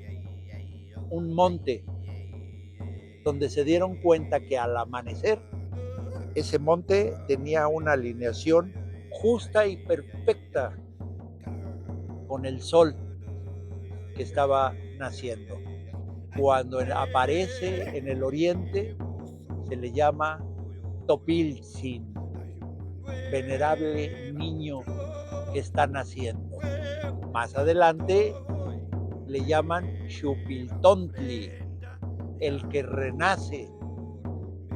un monte, donde se dieron cuenta que al amanecer ese monte tenía una alineación justa y perfecta con el sol que estaba naciendo. Cuando aparece en el oriente se le llama Topiltzin, venerable niño que está naciendo. Más adelante le llaman Xupiltontli, el que renace,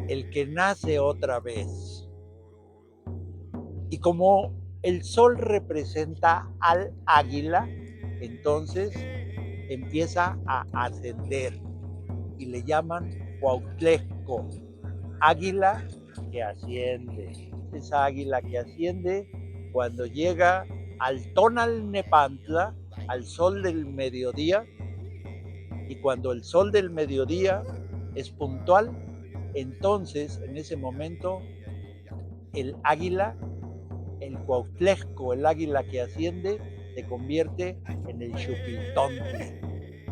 el que nace otra vez. Y como el sol representa al águila, entonces empieza a ascender y le llaman Cuauhtlexco, águila que asciende. Esa águila que asciende cuando llega al Tonalnepantla, al sol del mediodía, y cuando el sol del mediodía es puntual, entonces en ese momento el águila, el Cuauhtlexco, el águila que asciende, se convierte en el Xupiltontli,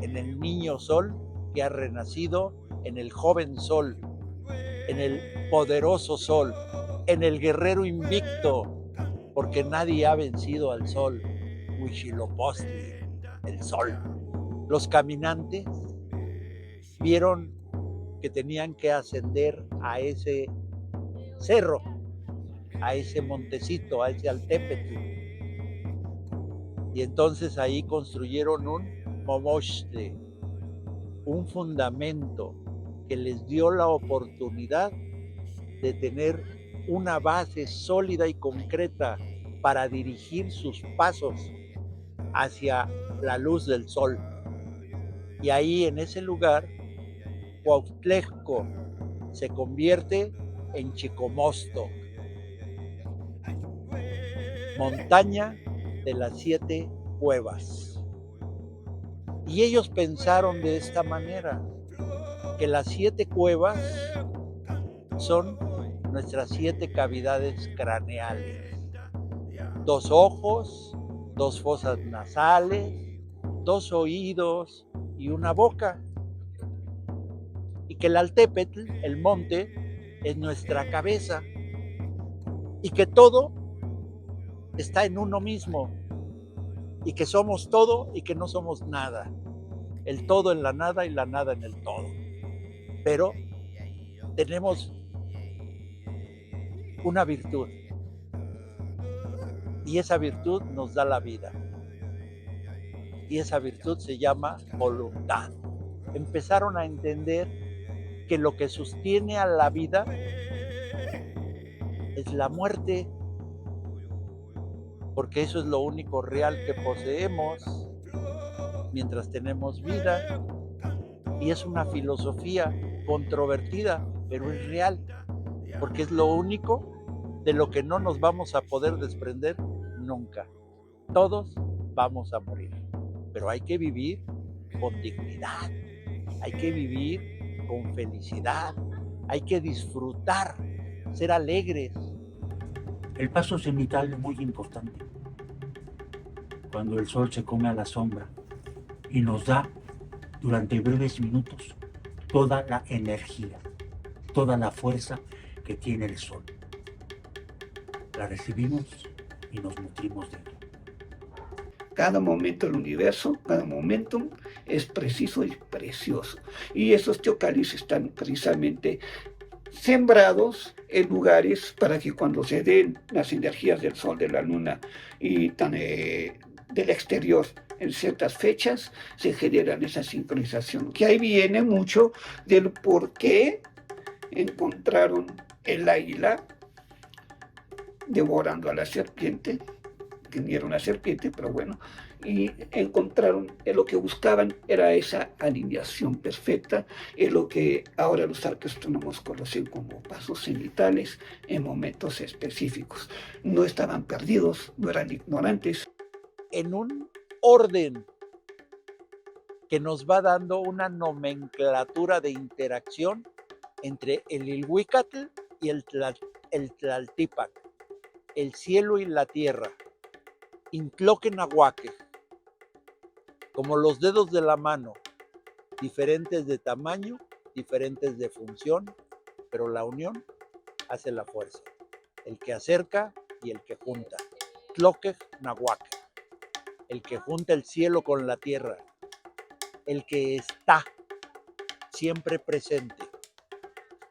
en el niño sol que ha renacido, en el joven sol, en el poderoso sol, en el guerrero invicto, porque nadie ha vencido al sol, Huitzilopochtli, el sol. Los caminantes vieron que tenían que ascender a ese cerro, a ese montecito, a ese altépetl. Y entonces ahí construyeron un momoxtle, un fundamento que les dio la oportunidad de tener una base sólida y concreta para dirigir sus pasos hacia la luz del sol. Y ahí en ese lugar, Cuauhtlexco se convierte en Chicomostoc, montaña de las 7 cuevas. Y ellos pensaron de esta manera, que las 7 cuevas son nuestras 7 cavidades craneales. 2 ojos, 2 fosas nasales, 2 oídos y una boca. Y que el altépetl, el monte, es nuestra cabeza. Y que todo está en uno mismo. Y que somos todo y que no somos nada. El todo en la nada y la nada en el todo. Pero tenemos una virtud. Y esa virtud nos da la vida. Y esa virtud se llama voluntad. Empezaron a entender que lo que sostiene a la vida es la muerte. porque eso es lo único real que poseemos mientras tenemos vida, y es una filosofía controvertida, pero es real, porque es lo único de lo que no nos vamos a poder desprender nunca. Todos vamos a morir, pero hay que vivir con dignidad, hay que vivir con felicidad, hay que disfrutar, ser alegres. El paso cenital es muy importante. Cuando el sol se come a la sombra y nos da durante breves minutos toda la energía, toda la fuerza que tiene el sol. La recibimos y nos nutrimos de ella. Cada momento del universo, cada momento es preciso y precioso. Y esos teocalis están precisamente sembrados en lugares para que cuando se den las energías del sol, de la luna y del exterior en ciertas fechas, se generan esa sincronización. Que ahí viene mucho del por qué encontraron el águila devorando a la serpiente, que ni era una serpiente, pero bueno, y encontraron, lo que buscaban era esa alineación perfecta, es lo que ahora los arqueastrónomos conocen como pasos cenitales en momentos específicos. No estaban perdidos, no eran ignorantes. En un orden que nos va dando una nomenclatura de interacción entre el Ilhuicatl y el Tlaltípac, el cielo y la tierra, Intloquenahuaque, como los dedos de la mano, diferentes de tamaño, diferentes de función, pero la unión hace la fuerza. El que acerca y el que junta. Tloquenahuaque, el que junta el cielo con la tierra, el que está siempre presente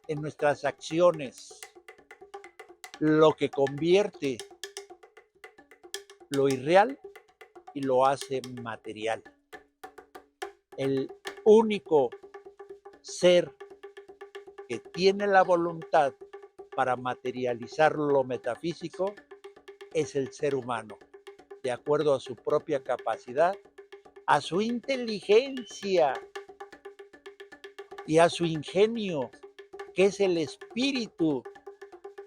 en nuestras acciones, lo que convierte lo irreal y lo hace material. El único ser que tiene la voluntad para materializar lo metafísico es el ser humano, de acuerdo a su propia capacidad, a su inteligencia y a su ingenio, que es el espíritu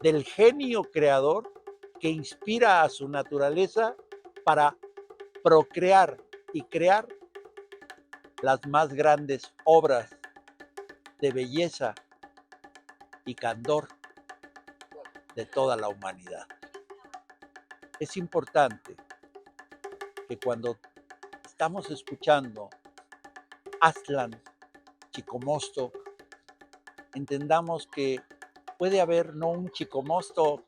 del genio creador que inspira a su naturaleza para procrear y crear las más grandes obras de belleza y candor de toda la humanidad. Es importante que cuando estamos escuchando Aztlán, Chicomostoc, entendamos que puede haber no un Chicomostoc,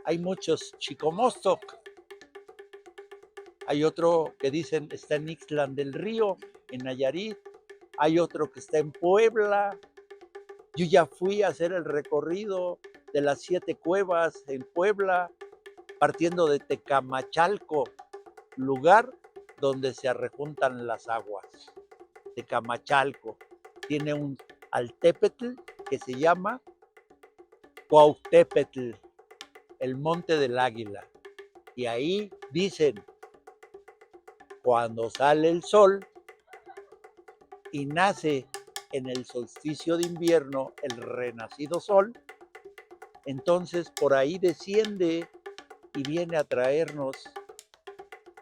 hay muchos Chicomostoc. Hay otro que dicen está en Ixtlán del Río, en Nayarit. Hay otro que está en Puebla. Yo ya fui a hacer el recorrido de las 7 cuevas en Puebla, partiendo de Tecamachalco, lugar donde se arrejuntan las aguas. Tecamachalco tiene un altépetl que se llama Cuautépetl, el monte del águila. Y ahí dicen, cuando sale el sol y nace en el solsticio de invierno el renacido sol, entonces por ahí desciende y viene a traernos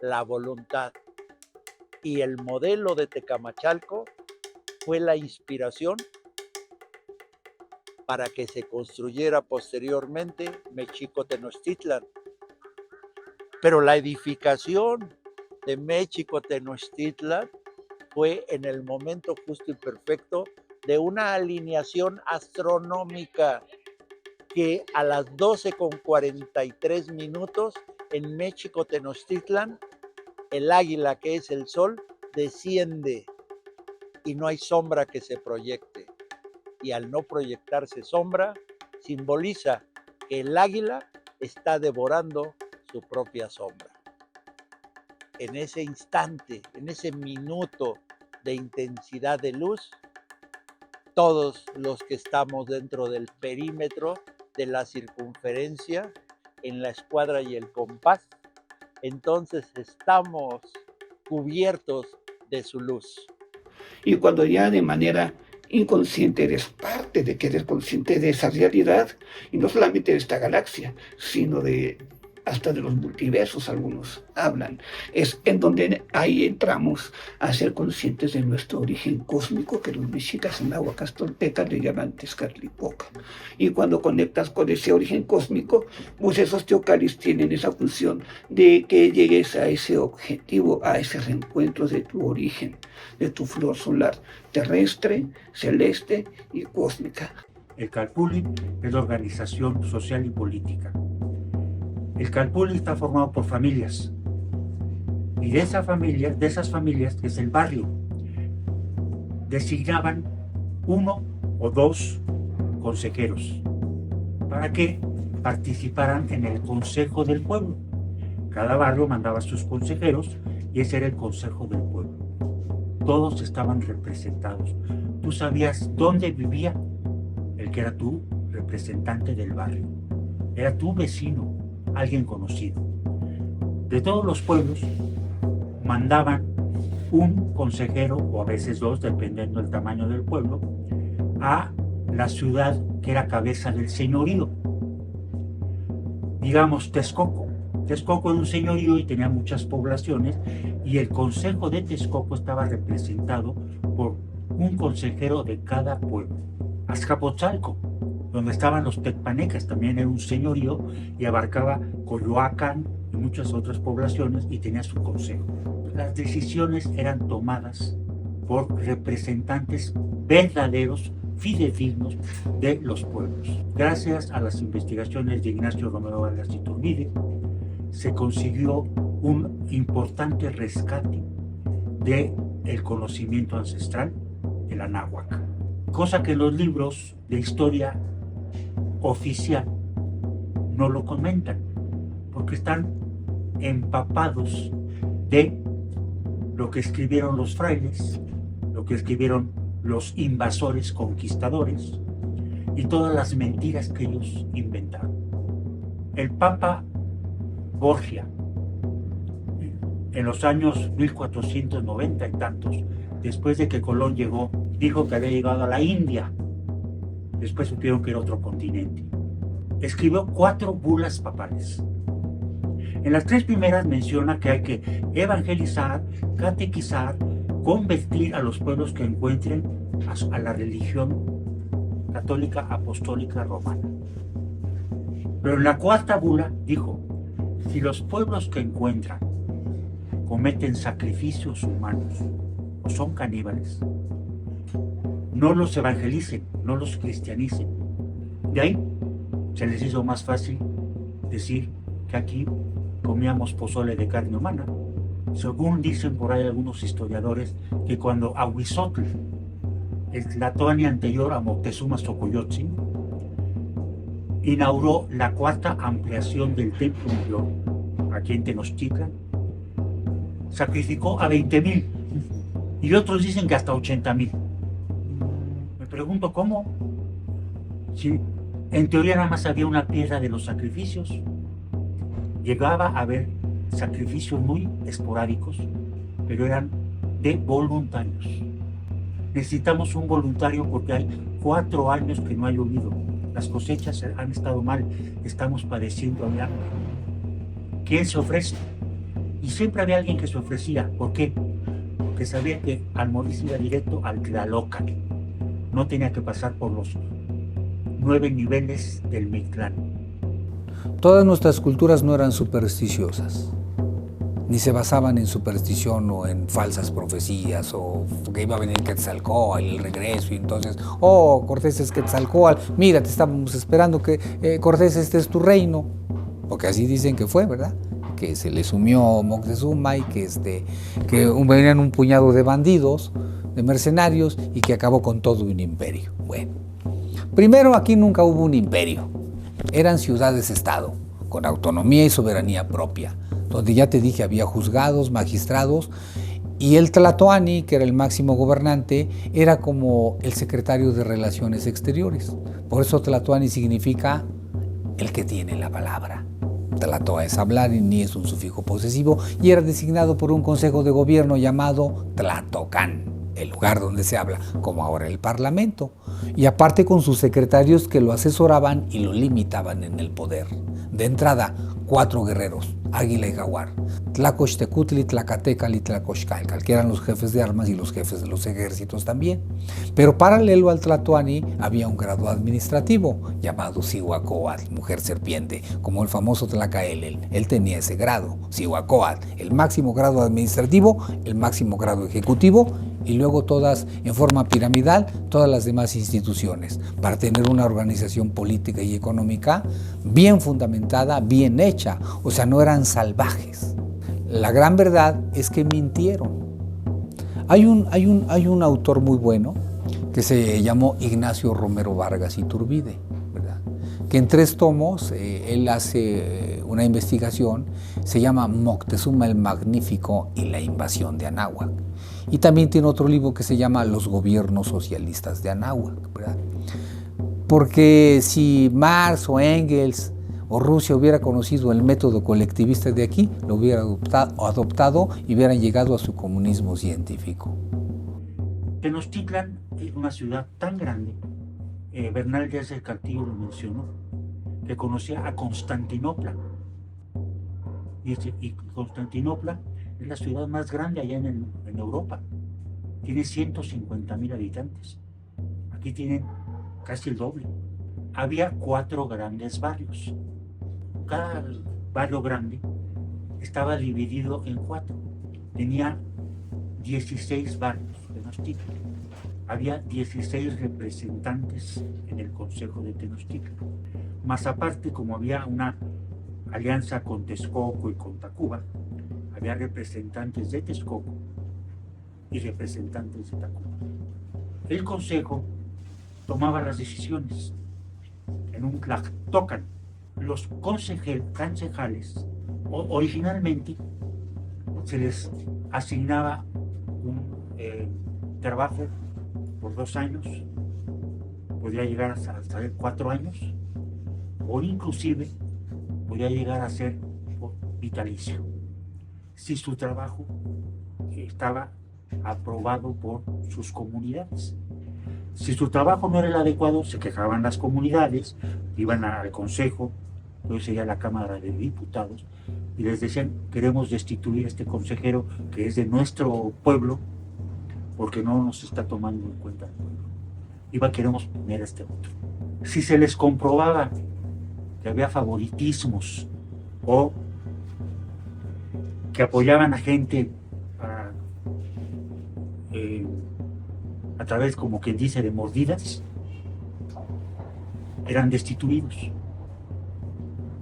la voluntad. Y el modelo de Tecamachalco fue la inspiración para que se construyera posteriormente Mexico-Tenochtitlan. Pero la edificación de Mexico-Tenochtitlan fue en el momento justo y perfecto de una alineación astronómica que a las 12:43 en Mexico-Tenochtitlan, el águila, que es el sol, desciende y no hay sombra que se proyecte. Y al no proyectarse sombra, simboliza que el águila está devorando su propia sombra. En ese instante, en ese minuto de intensidad de luz, todos los que estamos dentro del perímetro de la circunferencia, en la escuadra y el compás, entonces estamos cubiertos de su luz. Y cuando ya de manera inconsciente eres parte de que eres consciente de esa realidad, y no solamente de esta galaxia, sino hasta de los multiversos, algunos hablan, es en donde ahí entramos a ser conscientes de nuestro origen cósmico, que los mexicas en náhuatl toltecas le llaman Tezcatlipoca. Y cuando conectas con ese origen cósmico, pues esos teocalis tienen esa función de que llegues a ese objetivo, a ese reencuentro de tu origen, de tu flor solar terrestre, celeste y cósmica. El Calpulli es la organización social y política. El Calpulli está formado por familias, y de esas familias, que es el barrio, designaban 1 o 2 consejeros para que participaran en el consejo del pueblo. Cada barrio mandaba a sus consejeros y ese era el consejo del pueblo. Todos estaban representados. Tú sabías dónde vivía el que era tu representante del barrio. Era tu vecino, alguien conocido. De todos los pueblos mandaban un consejero, o a veces 2, dependiendo del tamaño del pueblo, a la ciudad que era cabeza del señorío. Digamos Texcoco. Texcoco era un señorío y tenía muchas poblaciones, y el consejo de Texcoco estaba representado por un consejero de cada pueblo. Azcapotzalco, donde estaban los tecpanecas, también era un señorío y abarcaba Coyoacán y muchas otras poblaciones y tenía su consejo. Las decisiones eran tomadas por representantes verdaderos, fidedignos de los pueblos. Gracias a las investigaciones de Ignacio Romero Vargas Iturbide, se consiguió un importante rescate del conocimiento ancestral de la náhuatl, cosa que los libros de historia oficial no lo comentan, porque están empapados de lo que escribieron los frailes, lo que escribieron los invasores conquistadores y todas las mentiras que ellos inventaron. El Papa Borgia, en los años 1490 y tantos, después de que Colón llegó, dijo que había llegado a la India. Después supieron que era otro continente. Escribió 4 bulas papales. En las 3 primeras menciona que hay que evangelizar, catequizar, convertir a los pueblos que encuentren a la religión católica apostólica romana. Pero en la 4ª bula dijo: si los pueblos que encuentran cometen sacrificios humanos o son caníbales, no los evangelicen, no los cristianicen. De ahí se les hizo más fácil decir que aquí comíamos pozole de carne humana. Según dicen por ahí algunos historiadores, que cuando Ahuizotl, el tlatoani anterior a Moctezuma Xocoyotzin, inauguró la 4ª ampliación del Templo Mayor aquí en Tenochtitlan, sacrificó a 20,000 y otros dicen que hasta 80,000. Me pregunto cómo, si en teoría nada más había una piedra de los sacrificios. Llegaba a haber sacrificios muy esporádicos, pero eran de voluntarios. Necesitamos un voluntario porque hay 4 años que no ha llovido. Las cosechas han estado mal, estamos padeciendo hambre. ¿Quién se ofrece? Y siempre había alguien que se ofrecía. ¿Por qué? Porque sabía que al morir se iba directo al Tlalocan. No tenía que pasar por los 9 niveles del Mictlán. Todas nuestras culturas no eran supersticiosas, ni se basaban en superstición o en falsas profecías, o que iba a venir Quetzalcóatl, el regreso, y entonces, oh, Cortés es Quetzalcóatl, mira, te estábamos esperando que Cortés, este es tu reino, porque así dicen que fue, ¿verdad? Que se le sumió Moctezuma y que venían un puñado de bandidos, de mercenarios, y que acabó con todo un imperio. Bueno, primero aquí nunca hubo un imperio, eran ciudades-estado, con autonomía y soberanía propia, donde ya te dije había juzgados, magistrados, y el tlatoani, que era el máximo gobernante, era como el secretario de Relaciones Exteriores. Por eso tlatoani significa el que tiene la palabra. Tlatoa es hablar y ni es un sufijo posesivo, y era designado por un consejo de gobierno llamado Tlatocán, el lugar donde se habla, como ahora el Parlamento, y aparte con sus secretarios que lo asesoraban y lo limitaban en el poder. De entrada, 4 guerreros, Águila y Jaguar, Tlacochtecutli, Tlacatecali y Tlacochcalcal, que eran los jefes de armas y los jefes de los ejércitos también. Pero paralelo al Tlatoani había un grado administrativo llamado Cihuacóatl, mujer serpiente, como el famoso Tlacaelel. Él tenía ese grado, Cihuacóatl, el máximo grado administrativo, el máximo grado ejecutivo, y luego todas, en forma piramidal, todas las demás instituciones, para tener una organización política y económica bien fundamentada, bien hecha, o sea, no eran salvajes. La gran verdad es que mintieron. Hay un autor muy bueno que se llamó Ignacio Romero Vargas Iturbide, ¿verdad? Que en 3 tomos él hace una investigación, se llama Moctezuma el Magnífico y la invasión de Anáhuac. Y también tiene otro libro que se llama Los gobiernos socialistas de Anáhuac, ¿verdad? Porque si Marx o Engels o Rusia hubiera conocido el método colectivista de aquí, lo hubiera adoptado y hubieran llegado a su comunismo científico. Tenochtitlan es una ciudad tan grande, Bernal Díaz del Castillo lo mencionó, que conocía a Constantinopla. Y Constantinopla es la ciudad más grande allá en Europa. Tiene 150,000 habitantes. Aquí tienen casi el doble. Había 4 grandes barrios. Cada barrio grande estaba dividido en 4. Tenía 16 barrios de Tenochtitlan. Había 16 representantes en el Consejo de Tenochtitlan. Más aparte, como había una alianza con Texcoco y con Tacuba, había representantes de Texcoco y representantes de Tacuba. El Consejo tomaba las decisiones en un tlactocan. Los concejales, originalmente se les asignaba un trabajo por 2 años, podría llegar a ser 4 años, o inclusive podría llegar a ser vitalicio, si su trabajo estaba aprobado por sus comunidades. Si su trabajo no era el adecuado, se quejaban las comunidades, iban al consejo, entonces sería la Cámara de Diputados, y les decían: queremos destituir a este consejero que es de nuestro pueblo, porque no nos está tomando en cuenta el pueblo. Queremos poner a este otro. Si se les comprobaba que había favoritismos o que apoyaban a gente a través, como quien dice, de mordidas, eran destituidos.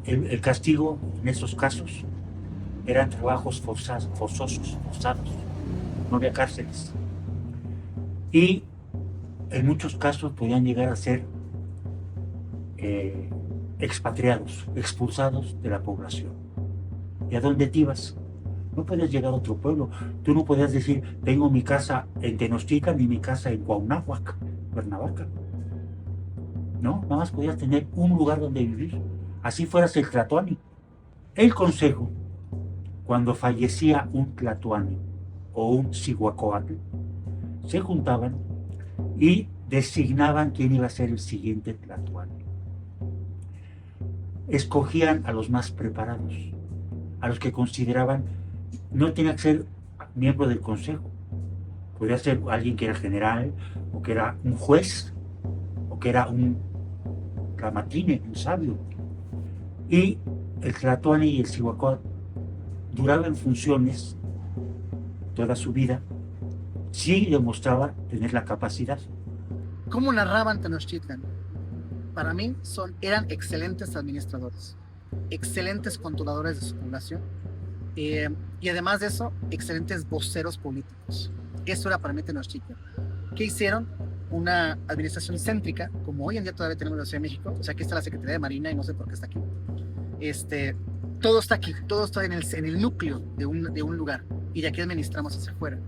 El castigo en esos casos eran trabajos forzados, no había cárceles. Y en muchos casos podían llegar a ser expatriados, expulsados de la población. ¿Y a dónde te ibas? No podías llegar a otro pueblo. Tú no podías decir: tengo mi casa en Tenochtitlan ni mi casa en Cuauhnáhuac, Cuernavaca. No, nada más podías tener un lugar donde vivir. Así fueras el tlatoani. El consejo, cuando fallecía un tlatoani o un cihuacóatl, se juntaban y designaban quién iba a ser el siguiente tlatoani. Escogían a los más preparados, a los que consideraban. No tenía que ser miembro del consejo, podría ser alguien que era general, o que era un juez, o que era un camatine, un sabio. Y el tlatoani y el cihuacóatl duraban funciones toda su vida, sí demostraba tener la capacidad. ¿Cómo narraban Tenochtitlan? Para mí eran excelentes administradores, excelentes controladores de su población, y además de eso, excelentes voceros políticos. Eso era para mí Tenochtitlan. ¿Qué hicieron? Una administración céntrica, como hoy en día todavía tenemos en la Ciudad de México. O sea, aquí está la Secretaría de Marina y no sé por qué está aquí. Todo está aquí, todo está en el núcleo de un lugar, y de aquí administramos hacia afuera.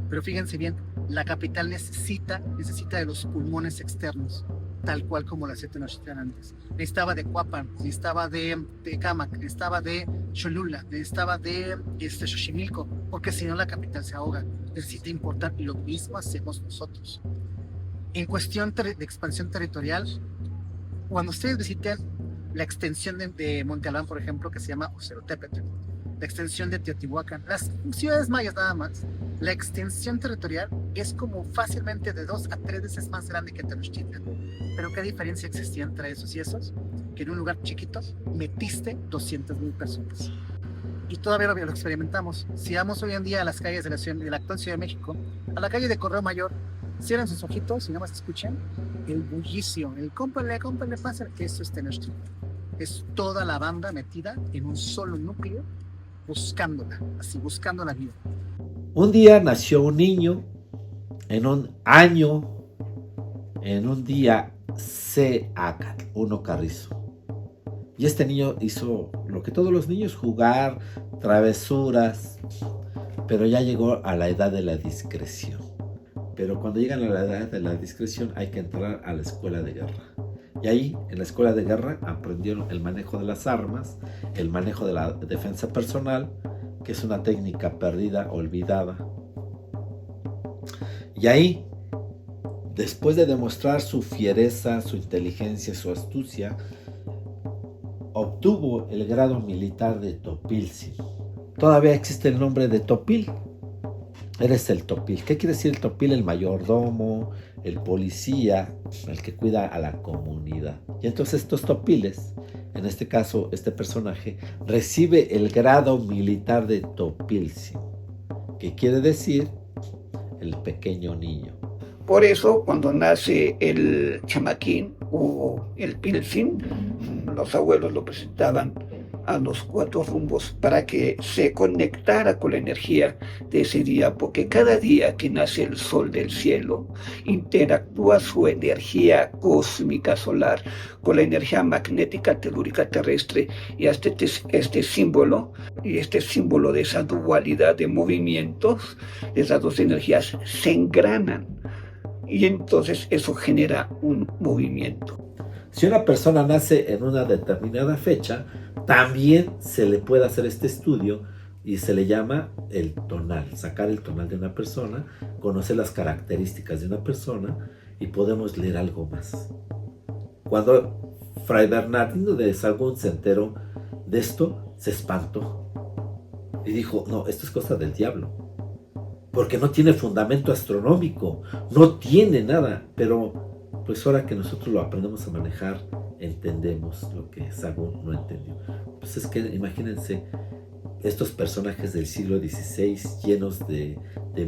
Pero fíjense bien, la capital necesita de los pulmones externos. tal cual como las 7 Tenochtitlan antes. Necesitaba de Cuapan, necesitaba de Tecámac, necesitaba de Cholula, necesitaba de Xochimilco, porque si no la capital se ahoga. Necesita importar, y lo mismo hacemos nosotros. En cuestión de expansión territorial, cuando ustedes visiten la extensión de Monte Albán, por ejemplo, que se llama Ocerotépetl, la extensión de Teotihuacán, las ciudades mayas nada más, la extensión territorial es como fácilmente de 2 a 3 veces más grande que Tenochtitlan. Pero ¿qué diferencia existía entre esos y esos? Que en un lugar chiquito metiste 200,000 personas. Y todavía lo experimentamos. Si vamos hoy en día a las calles de la actual Ciudad de México, a la calle de Correo Mayor, cierren sus ojitos y nada más escuchen el bullicio, el cómpale, pásale, que eso es Tenochtitlan. Es toda la banda metida en un solo núcleo, buscándola, así, buscando la vida. Un día nació un niño, en un año, en un día Seacatl, uno Carrizo. Y este niño hizo lo que todos los niños, jugar, travesuras, pero ya llegó a la edad de la discreción. Pero cuando llegan a la edad de la discreción hay que entrar a la escuela de guerra. Y ahí, en la escuela de guerra, aprendieron el manejo de las armas, el manejo de la defensa personal, que es una técnica perdida, olvidada. Y ahí, después de demostrar su fiereza, su inteligencia, su astucia, obtuvo el grado militar de Topiltzin. Todavía existe el nombre de Topil. Eres el Topil. ¿Qué quiere decir el Topil? El mayordomo, el policía, el que cuida a la comunidad. Y entonces estos Topiles, en este caso este personaje, recibe el grado militar de Topiltzin, que quiere decir el pequeño niño. Por eso, cuando nace el chamaquín o el piltzin, los abuelos lo presentaban a los 4 rumbos para que se conectara con la energía de ese día, porque cada día que nace el sol del cielo interactúa su energía cósmica solar con la energía magnética telúrica terrestre, y este símbolo de esa dualidad de movimientos, de esas dos energías, se engranan, y entonces eso genera un movimiento. Si una persona nace en una determinada fecha, también se le puede hacer este estudio y se le llama el tonal, sacar el tonal de una persona, conocer las características de una persona y podemos leer algo más. Cuando Fray Bernardino de Sahagún se enteró de esto, se espantó y dijo, no, esto es cosa del diablo, porque no tiene fundamento astronómico, no tiene nada, pero pues ahora que nosotros lo aprendemos a manejar, entendemos lo que Sahagún no entendió. Pues es que imagínense estos personajes del siglo XVI llenos de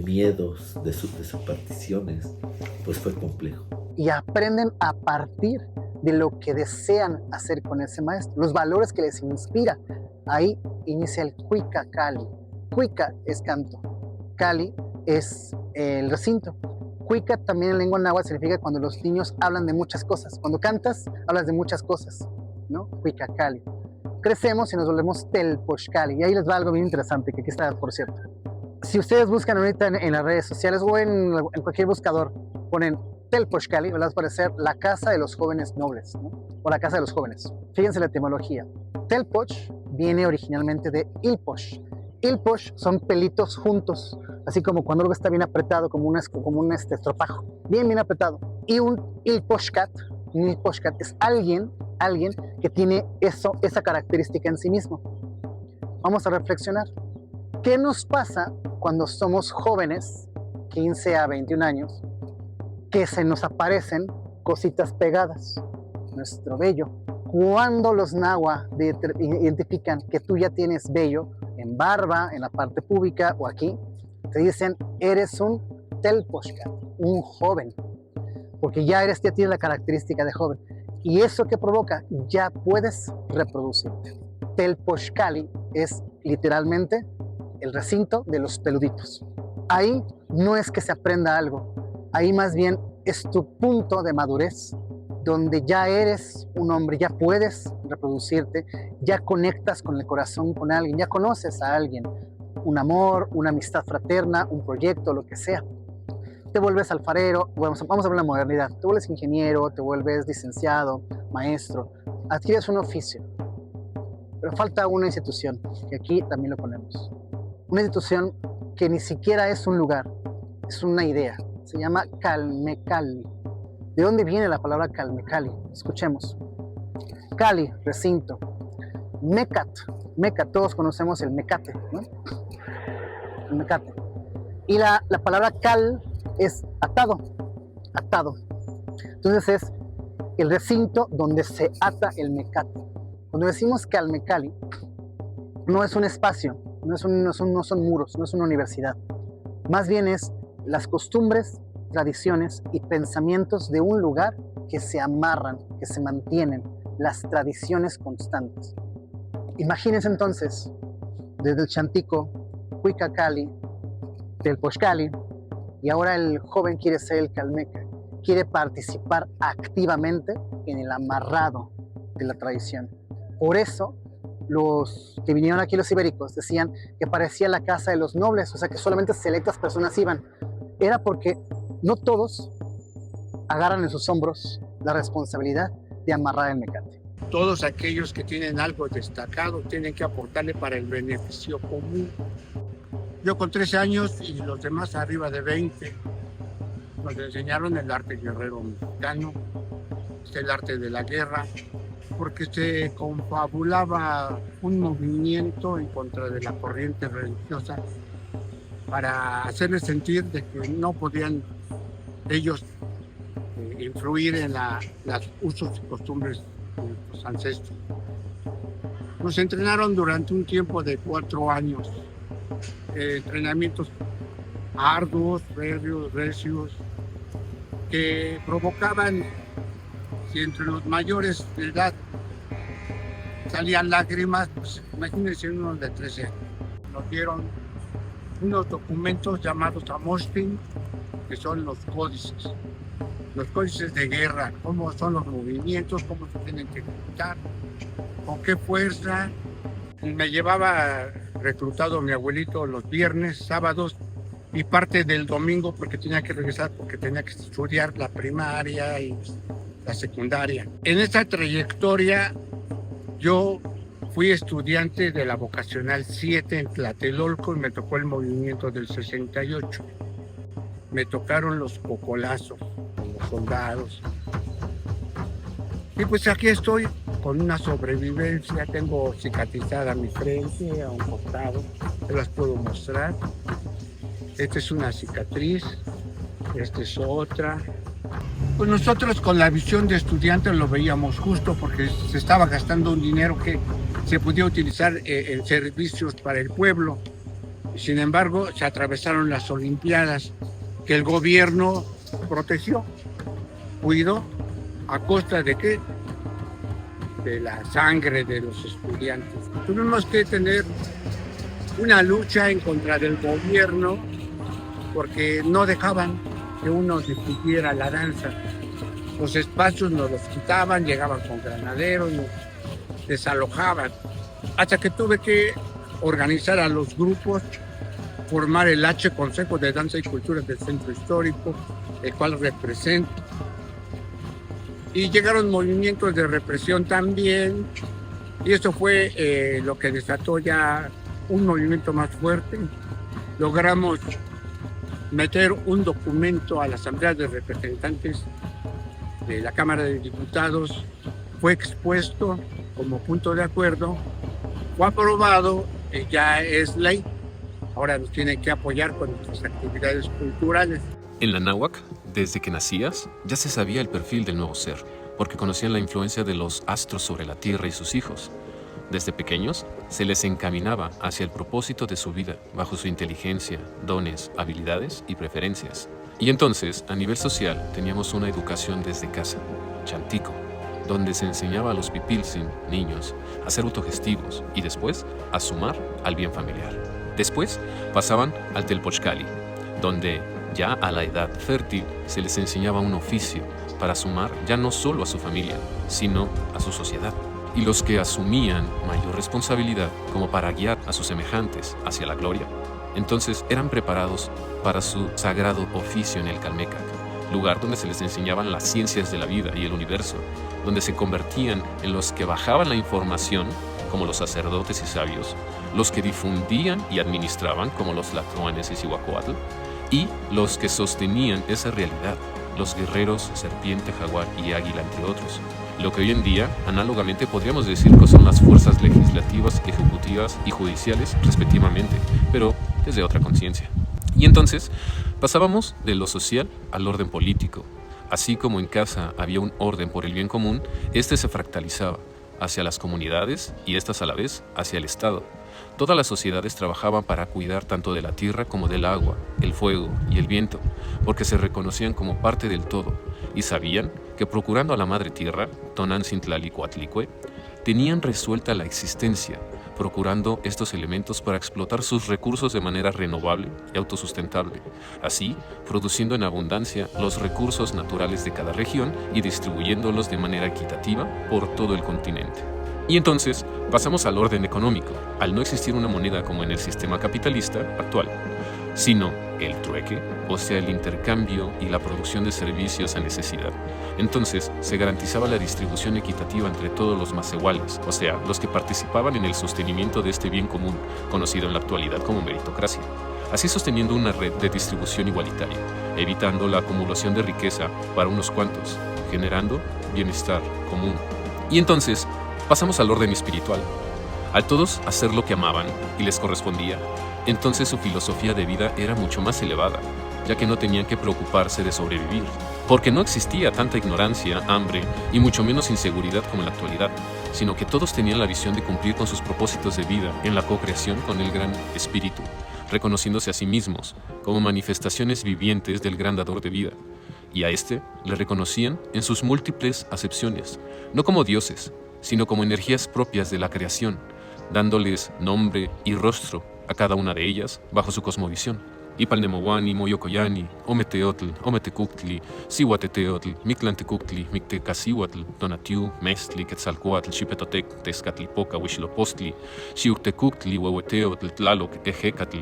miedos, de supersticiones, pues fue complejo. Y aprenden a partir de lo que desean hacer con ese maestro, los valores que les inspira. Ahí inicia el Cuica Cali. Cuica es canto, Cali es el recinto. Cuica también en lengua náhuatl significa cuando los niños hablan de muchas cosas. Cuando cantas, hablas de muchas cosas, ¿no? Cuica Cali. Crecemos y nos volvemos Telpochcali. Y ahí les va algo bien interesante, que aquí está, por cierto. Si ustedes buscan ahorita en las redes sociales o en cualquier buscador, ponen Telpochcali, les va a aparecer la casa de los jóvenes nobles, ¿no? O la casa de los jóvenes. Fíjense la etimología. Telpoch viene originalmente de Ilpoch. Ilpoch son pelitos juntos, así como cuando algo está bien apretado, como un estropajo, bien apretado. Y un Ilpochcat es alguien que tiene esa característica en sí mismo. Vamos a reflexionar. ¿Qué nos pasa cuando somos jóvenes, 15 a 21 años, que se nos aparecen cositas pegadas? Nuestro vello. Cuando los nahua identifican que tú ya tienes vello en barba, en la parte pública o aquí, te dicen, eres un telpochcat, un joven, porque ya tienes la característica de joven. Y eso que provoca, ya puedes reproducirte. Telpochcali es literalmente el recinto de los peluditos. Ahí no es que se aprenda algo, ahí más bien es tu punto de madurez, donde ya eres un hombre, ya puedes reproducirte, ya conectas con el corazón con alguien, ya conoces a alguien, un amor, una amistad fraterna, un proyecto, lo que sea. te vuelves alfarero, bueno, vamos a hablar de la modernidad, te vuelves ingeniero, te vuelves licenciado, maestro, adquieres un oficio. Pero falta una institución, que aquí también lo ponemos. Una institución que ni siquiera es un lugar, es una idea. Se llama Calmecali. ¿De dónde viene la palabra Calmecali? Escuchemos. Cali, recinto. Mecat, todos conocemos el mecate, ¿no? El mecate. Y la palabra cal es atado. Entonces es el recinto donde se ata el mecate. Cuando decimos Calmecali, no es un espacio, no son muros, no es una universidad. Más bien es las costumbres, tradiciones y pensamientos de un lugar que se amarran, que se mantienen, las tradiciones constantes. Imagínense entonces, desde el Chantico, Cuicacali, del Poxcali, y ahora el joven quiere ser el calmeca, quiere participar activamente en el amarrado de la tradición. Por eso, los que vinieron aquí, los ibéricos, decían que parecía la casa de los nobles, o sea que solamente selectas personas iban. Era porque no todos agarran en sus hombros la responsabilidad de amarrar el mecate. Todos aquellos que tienen algo destacado tienen que aportarle para el beneficio común. Yo con 13 años y los demás arriba de 20 nos enseñaron el arte guerrero mexicano, el arte de la guerra, porque se confabulaba un movimiento en contra de la corriente religiosa para hacerles sentir de que no podían ellos influir en los usos y costumbres de nuestros ancestros. Nos entrenaron durante un tiempo de 4 años, entrenamientos arduos, recios, que provocaban, si entre los mayores de edad salían lágrimas, pues imagínense unos de 13 años. Nos dieron unos documentos llamados Amoshtin, que son los códices de guerra, cómo son los movimientos, cómo se tienen que ejecutar, con qué fuerza. Me llevaba reclutado mi abuelito los viernes, sábados y parte del domingo porque tenía que regresar, porque tenía que estudiar la primaria y la secundaria. En esta trayectoria yo fui estudiante de la vocacional 7 en Tlatelolco y me tocó el movimiento del 68. Me tocaron los cocolazos, los soldados. Y pues aquí estoy con una sobrevivencia, tengo cicatrizada mi frente a un costado, te las puedo mostrar. Esta es una cicatriz, esta es otra. Pues nosotros con la visión de estudiantes lo veíamos justo porque se estaba gastando un dinero que se podía utilizar en servicios para el pueblo. Sin embargo, se atravesaron las Olimpiadas que el gobierno protegió, cuidó, ¿a costa de qué? De la sangre de los estudiantes. Tuvimos que tener una lucha en contra del gobierno porque no dejaban que uno difundiera la danza. Los espacios nos los quitaban, llegaban con granaderos, nos desalojaban. Hasta que tuve que organizar a los grupos, formar el Consejo de Danza y Cultura del Centro Histórico, el cual represento. Y llegaron movimientos de represión también, y eso fue lo que desató ya un movimiento más fuerte. Logramos meter un documento a la Asamblea de Representantes de la Cámara de Diputados, fue expuesto como punto de acuerdo, fue aprobado, ya es ley. Ahora nos tienen que apoyar con nuestras actividades culturales. En la náhuatl, desde que nacías, ya se sabía el perfil del nuevo ser, porque conocían la influencia de los astros sobre la tierra y sus hijos. Desde pequeños, se les encaminaba hacia el propósito de su vida, bajo su inteligencia, dones, habilidades y preferencias. Y entonces, a nivel social, teníamos una educación desde casa, Chantico, donde se enseñaba a los pipilsin, niños, a ser autogestivos y después a sumar al bien familiar. Después pasaban al Telpochcali, donde ya a la edad fértil se les enseñaba un oficio para sumar ya no solo a su familia, sino a su sociedad. Y los que asumían mayor responsabilidad como para guiar a sus semejantes hacia la gloria, Entonces eran preparados para su sagrado oficio en el Calmecac, lugar donde se les enseñaban las ciencias de la vida y el universo, donde se convertían en los que bajaban la información, como los sacerdotes y sabios, los que difundían y administraban, como los tlatoanes y Cihuacóatl, y los que sostenían esa realidad, los guerreros, serpiente, jaguar y águila, entre otros. Lo que hoy en día, análogamente, podríamos decir que son las fuerzas legislativas, ejecutivas y judiciales, respectivamente, pero desde otra conciencia. Y entonces, pasábamos de lo social al orden político. Así como en casa había un orden por el bien común, este se fractalizaba hacia las comunidades y estas a la vez hacia el Estado. Todas las sociedades trabajaban para cuidar tanto de la tierra como del agua, el fuego y el viento, porque se reconocían como parte del todo y sabían que procurando a la madre tierra, Tonantzintlalí-Coatlicue, tenían resuelta la existencia, procurando estos elementos para explotar sus recursos de manera renovable y autosustentable, así produciendo en abundancia los recursos naturales de cada región y distribuyéndolos de manera equitativa por todo el continente. Y entonces pasamos al orden económico, al no existir una moneda como en el sistema capitalista actual, sino el trueque, o sea, el intercambio y la producción de servicios a necesidad. Entonces se garantizaba la distribución equitativa entre todos los macehuales, o sea, los que participaban en el sostenimiento de este bien común, conocido en la actualidad como meritocracia, así sosteniendo una red de distribución igualitaria, evitando la acumulación de riqueza para unos cuantos, generando bienestar común. Y entonces pasamos al orden espiritual. Al todos hacer lo que amaban y les correspondía, entonces su filosofía de vida era mucho más elevada, ya que no tenían que preocuparse de sobrevivir, porque no existía tanta ignorancia, hambre y mucho menos inseguridad como en la actualidad, sino que todos tenían la visión de cumplir con sus propósitos de vida en la co-creación con el Gran Espíritu, reconociéndose a sí mismos como manifestaciones vivientes del Gran Dador de vida, y a este le reconocían en sus múltiples acepciones, no como dioses, sino como energías propias de la creación, dándoles nombre y rostro a cada una de ellas bajo su cosmovisión. Ipalnemohuani, Moyocoyani, Ometeotl, Ometecuctli, Cihuateteotl, Mictlantecuctli, Mictecasihuatl, Donatiu, Mestli, Quetzalcoatl, Xipetotec, Tezcatlipoca, Huixlopostli, Xiuctecuctli, Huehueteotl, Tlaloc, Ejecatl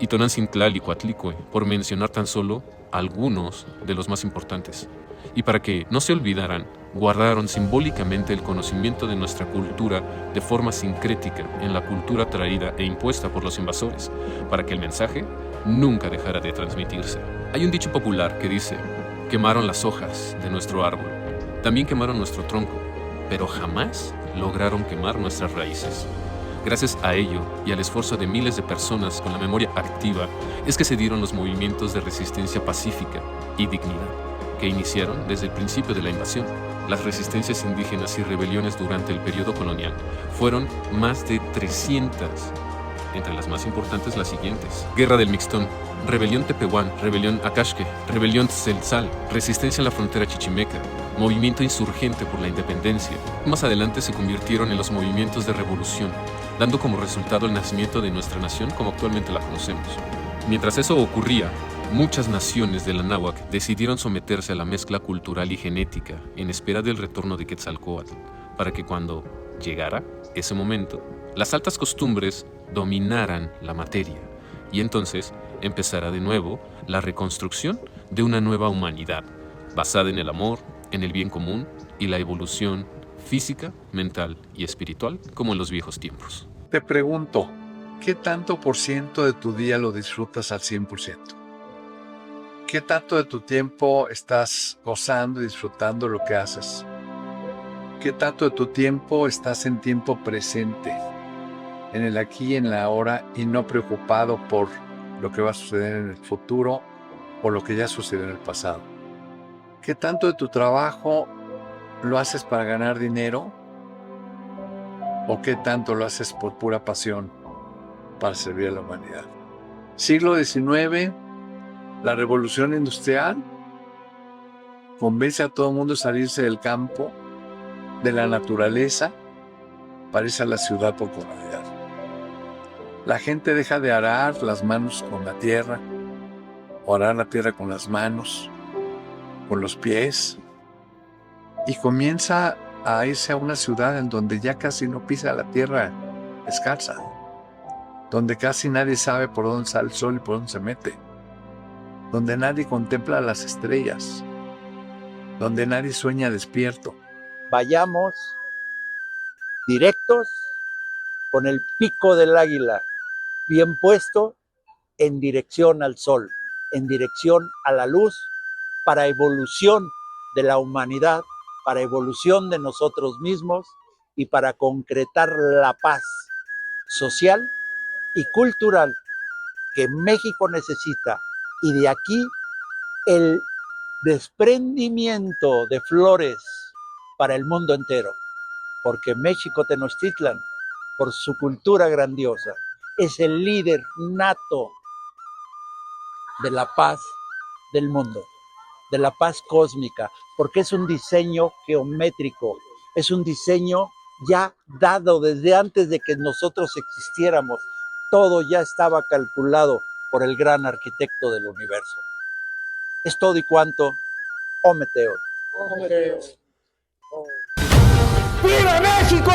y Tonantzintlalí Coatlicue, por mencionar tan solo algunos de los más importantes. Y para que no se olvidaran, guardaron simbólicamente el conocimiento de nuestra cultura de forma sincrética en la cultura traída e impuesta por los invasores, para que el mensaje nunca dejara de transmitirse. Hay un dicho popular que dice: quemaron las hojas de nuestro árbol, también quemaron nuestro tronco, pero jamás lograron quemar nuestras raíces. Gracias a ello y al esfuerzo de miles de personas con la memoria activa, es que se dieron los movimientos de resistencia pacífica y dignidad, que iniciaron desde el principio de la invasión. Las resistencias indígenas y rebeliones durante el periodo colonial fueron más de 300, entre las más importantes las siguientes: Guerra del Mixtón, Rebelión Tepehuán, Rebelión Acashque, Rebelión Tzeltzal, Resistencia en la frontera chichimeca, Movimiento insurgente por la independencia. Más adelante se convirtieron en los movimientos de revolución, dando como resultado el nacimiento de nuestra nación como actualmente la conocemos. Mientras eso ocurría, muchas naciones de la náhuatl decidieron someterse a la mezcla cultural y genética en espera del retorno de Quetzalcóatl, para que cuando llegara ese momento, las altas costumbres dominaran la materia y entonces empezará de nuevo la reconstrucción de una nueva humanidad, basada en el amor, en el bien común y la evolución física, mental y espiritual como en los viejos tiempos. Te pregunto, ¿qué tanto por ciento de tu día lo disfrutas al 100%? ¿Qué tanto de tu tiempo estás gozando y disfrutando lo que haces? ¿Qué tanto de tu tiempo estás en tiempo presente, en el aquí y en la ahora, y no preocupado por lo que va a suceder en el futuro o lo que ya sucedió en el pasado? ¿Qué tanto de tu trabajo lo haces para ganar dinero? ¿O qué tanto lo haces por pura pasión para servir a la humanidad? Siglo XIX, la revolución industrial convence a todo el mundo a salirse del campo, de la naturaleza, para irse a la ciudad por comodidad. La gente deja de arar las manos con la tierra, o arar la tierra con las manos, con los pies, y comienza a irse a una ciudad en donde ya casi no pisa la tierra descalza. donde casi nadie sabe por dónde sale el sol y por dónde se mete, donde nadie contempla las estrellas, donde nadie sueña despierto. Vayamos directos con el pico del águila bien puesto en dirección al sol, en dirección a la luz, para evolución de la humanidad, para evolución de nosotros mismos y para concretar la paz social y cultural que México necesita. Y de aquí el desprendimiento de flores para el mundo entero, porque México Tenochtitlan, por su cultura grandiosa, es el líder nato de la paz del mundo, de la paz cósmica, porque es un diseño geométrico, es un diseño ya dado desde antes de que nosotros existiéramos. Todo ya estaba calculado por el gran arquitecto del universo. Es todo y cuanto. Ometeotl. ¡Viva México!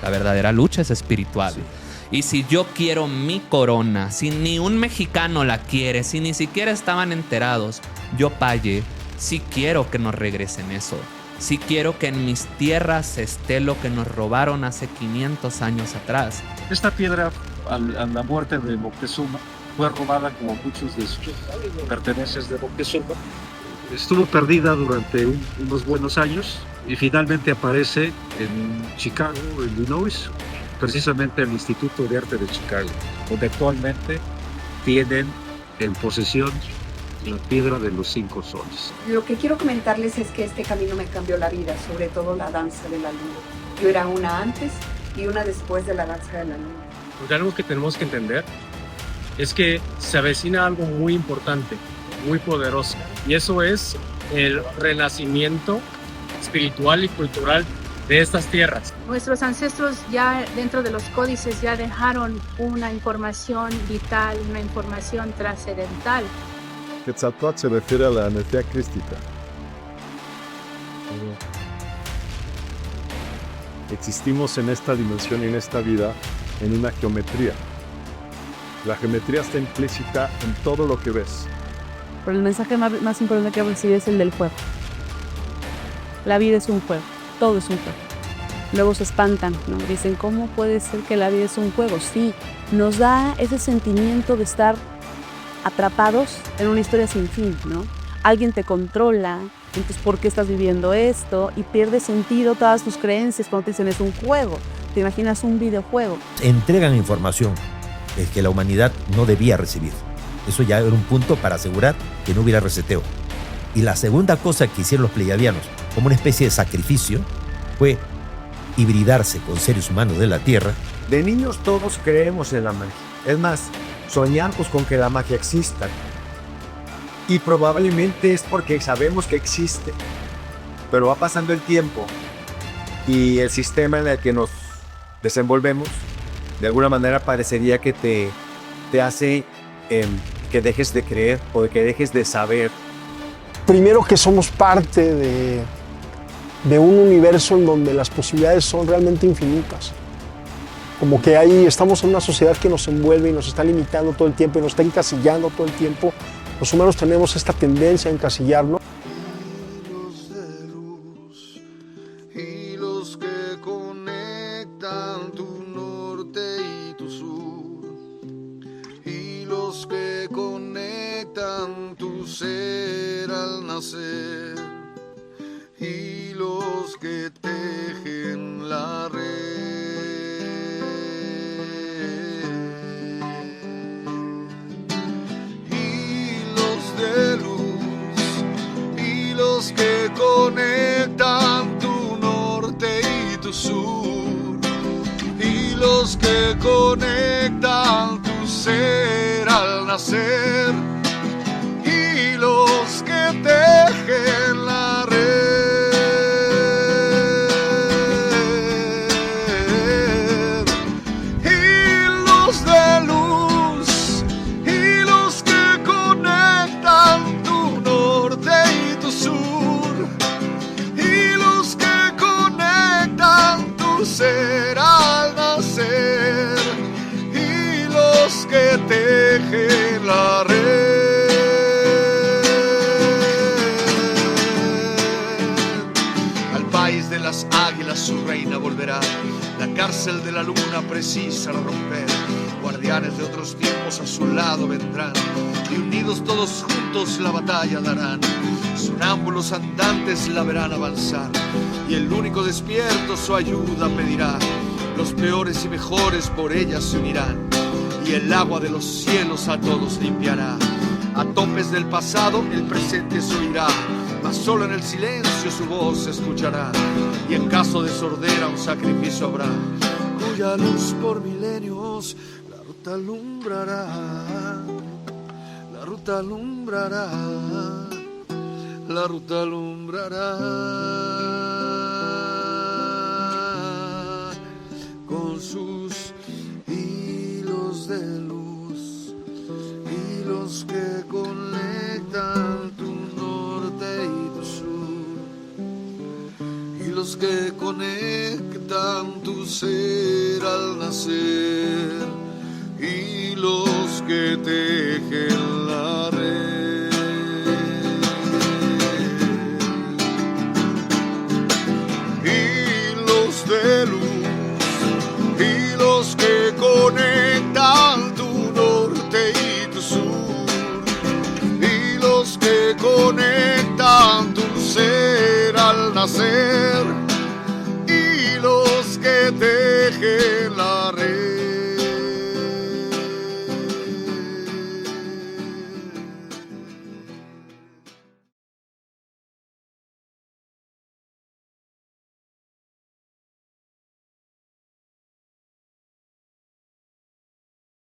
La verdadera lucha es espiritual. Y si yo quiero mi corona, si ni un mexicano la quiere, si ni siquiera estaban enterados, yo Paye, sí quiero que nos regresen eso. Sí quiero que en mis tierras esté lo que nos robaron hace 500 años atrás. Esta piedra, a la muerte de Moctezuma, fue robada como muchos de sus pertenencias de Moctezuma. Estuvo perdida durante unos buenos años y finalmente aparece en Chicago, Illinois, precisamente el Instituto de Arte de Chicago, donde actualmente tienen en posesión la piedra de los 5 soles. Lo que quiero comentarles es que este camino me cambió la vida, sobre todo la danza de la luna. Yo era una antes y una después de la danza de la luna. Porque algo que tenemos que entender es que se avecina algo muy importante, muy poderoso, y eso es el renacimiento espiritual y cultural de estas tierras. Nuestros ancestros ya dentro de los códices ya dejaron una información vital, una información trascendental. Quetzalcóatl se refiere a la energía crística. Existimos en esta dimensión y en esta vida en una geometría. La geometría está implícita en todo lo que ves. Pero el mensaje más importante que recibí es el del juego. La vida es un juego, todo es un juego. Luego se espantan, ¿no? Dicen, ¿cómo puede ser que la vida es un juego? Sí, nos da ese sentimiento de estar atrapados en una historia sin fin, ¿no? Alguien te controla, Entonces, ¿por qué estás viviendo esto? Y pierde sentido todas tus creencias cuando te dicen es un juego. Te imaginas un videojuego. Entregan información que la humanidad no debía recibir. Eso ya era un punto para asegurar que no hubiera reseteo. Y la segunda cosa que hicieron los pleiadianos, como una especie de sacrificio, fue hibridarse con seres humanos de la Tierra. De niños todos creemos en la magia. Es más, soñamos con que la magia exista. Y probablemente es porque sabemos que existe. Pero va pasando el tiempo y el sistema en el que nos desenvolvemos, de alguna manera parecería que te hace que dejes de creer o que dejes de saber. Primero que somos parte de un universo en donde las posibilidades son realmente infinitas. Como que ahí estamos en una sociedad que nos envuelve y nos está limitando todo el tiempo y nos está encasillando todo el tiempo. Los humanos tenemos esta tendencia a encasillarnos. Y los que conectan tu norte y tu sur, y los que conectan tu ser al nacer, y los que tejen la red. De luz, y los que conectan tu norte y tu sur, y los que conectan tu ser al nacer, y los que tejen la red. Ser al nacer, y los que tejen la red. Al país de las águilas su reina volverá, la cárcel de la luna precisa romper. Guardianes de otros tiempos a su lado vendrán, y unidos todos juntos la batalla darán. Sonámbulos andantes la verán avanzar, y el único despierto su ayuda pedirá. Los peores y mejores por ella se unirán, y el agua de los cielos a todos limpiará. A topes del pasado el presente se oirá, mas solo en el silencio su voz se escuchará. Y en caso de sordera un sacrificio habrá, cuya luz por milenios la ruta alumbrará. La ruta alumbrará, la ruta alumbrará. Con sus hilos de luz, hilos que conectan tu norte y tu sur, hilos que conectan tu ser al nacer, hilos que tejen la red. Hilos de luz, hilos que conectan tu norte y tu sur, hilos que conectan tu ser al nacer, hilos que tejen la red.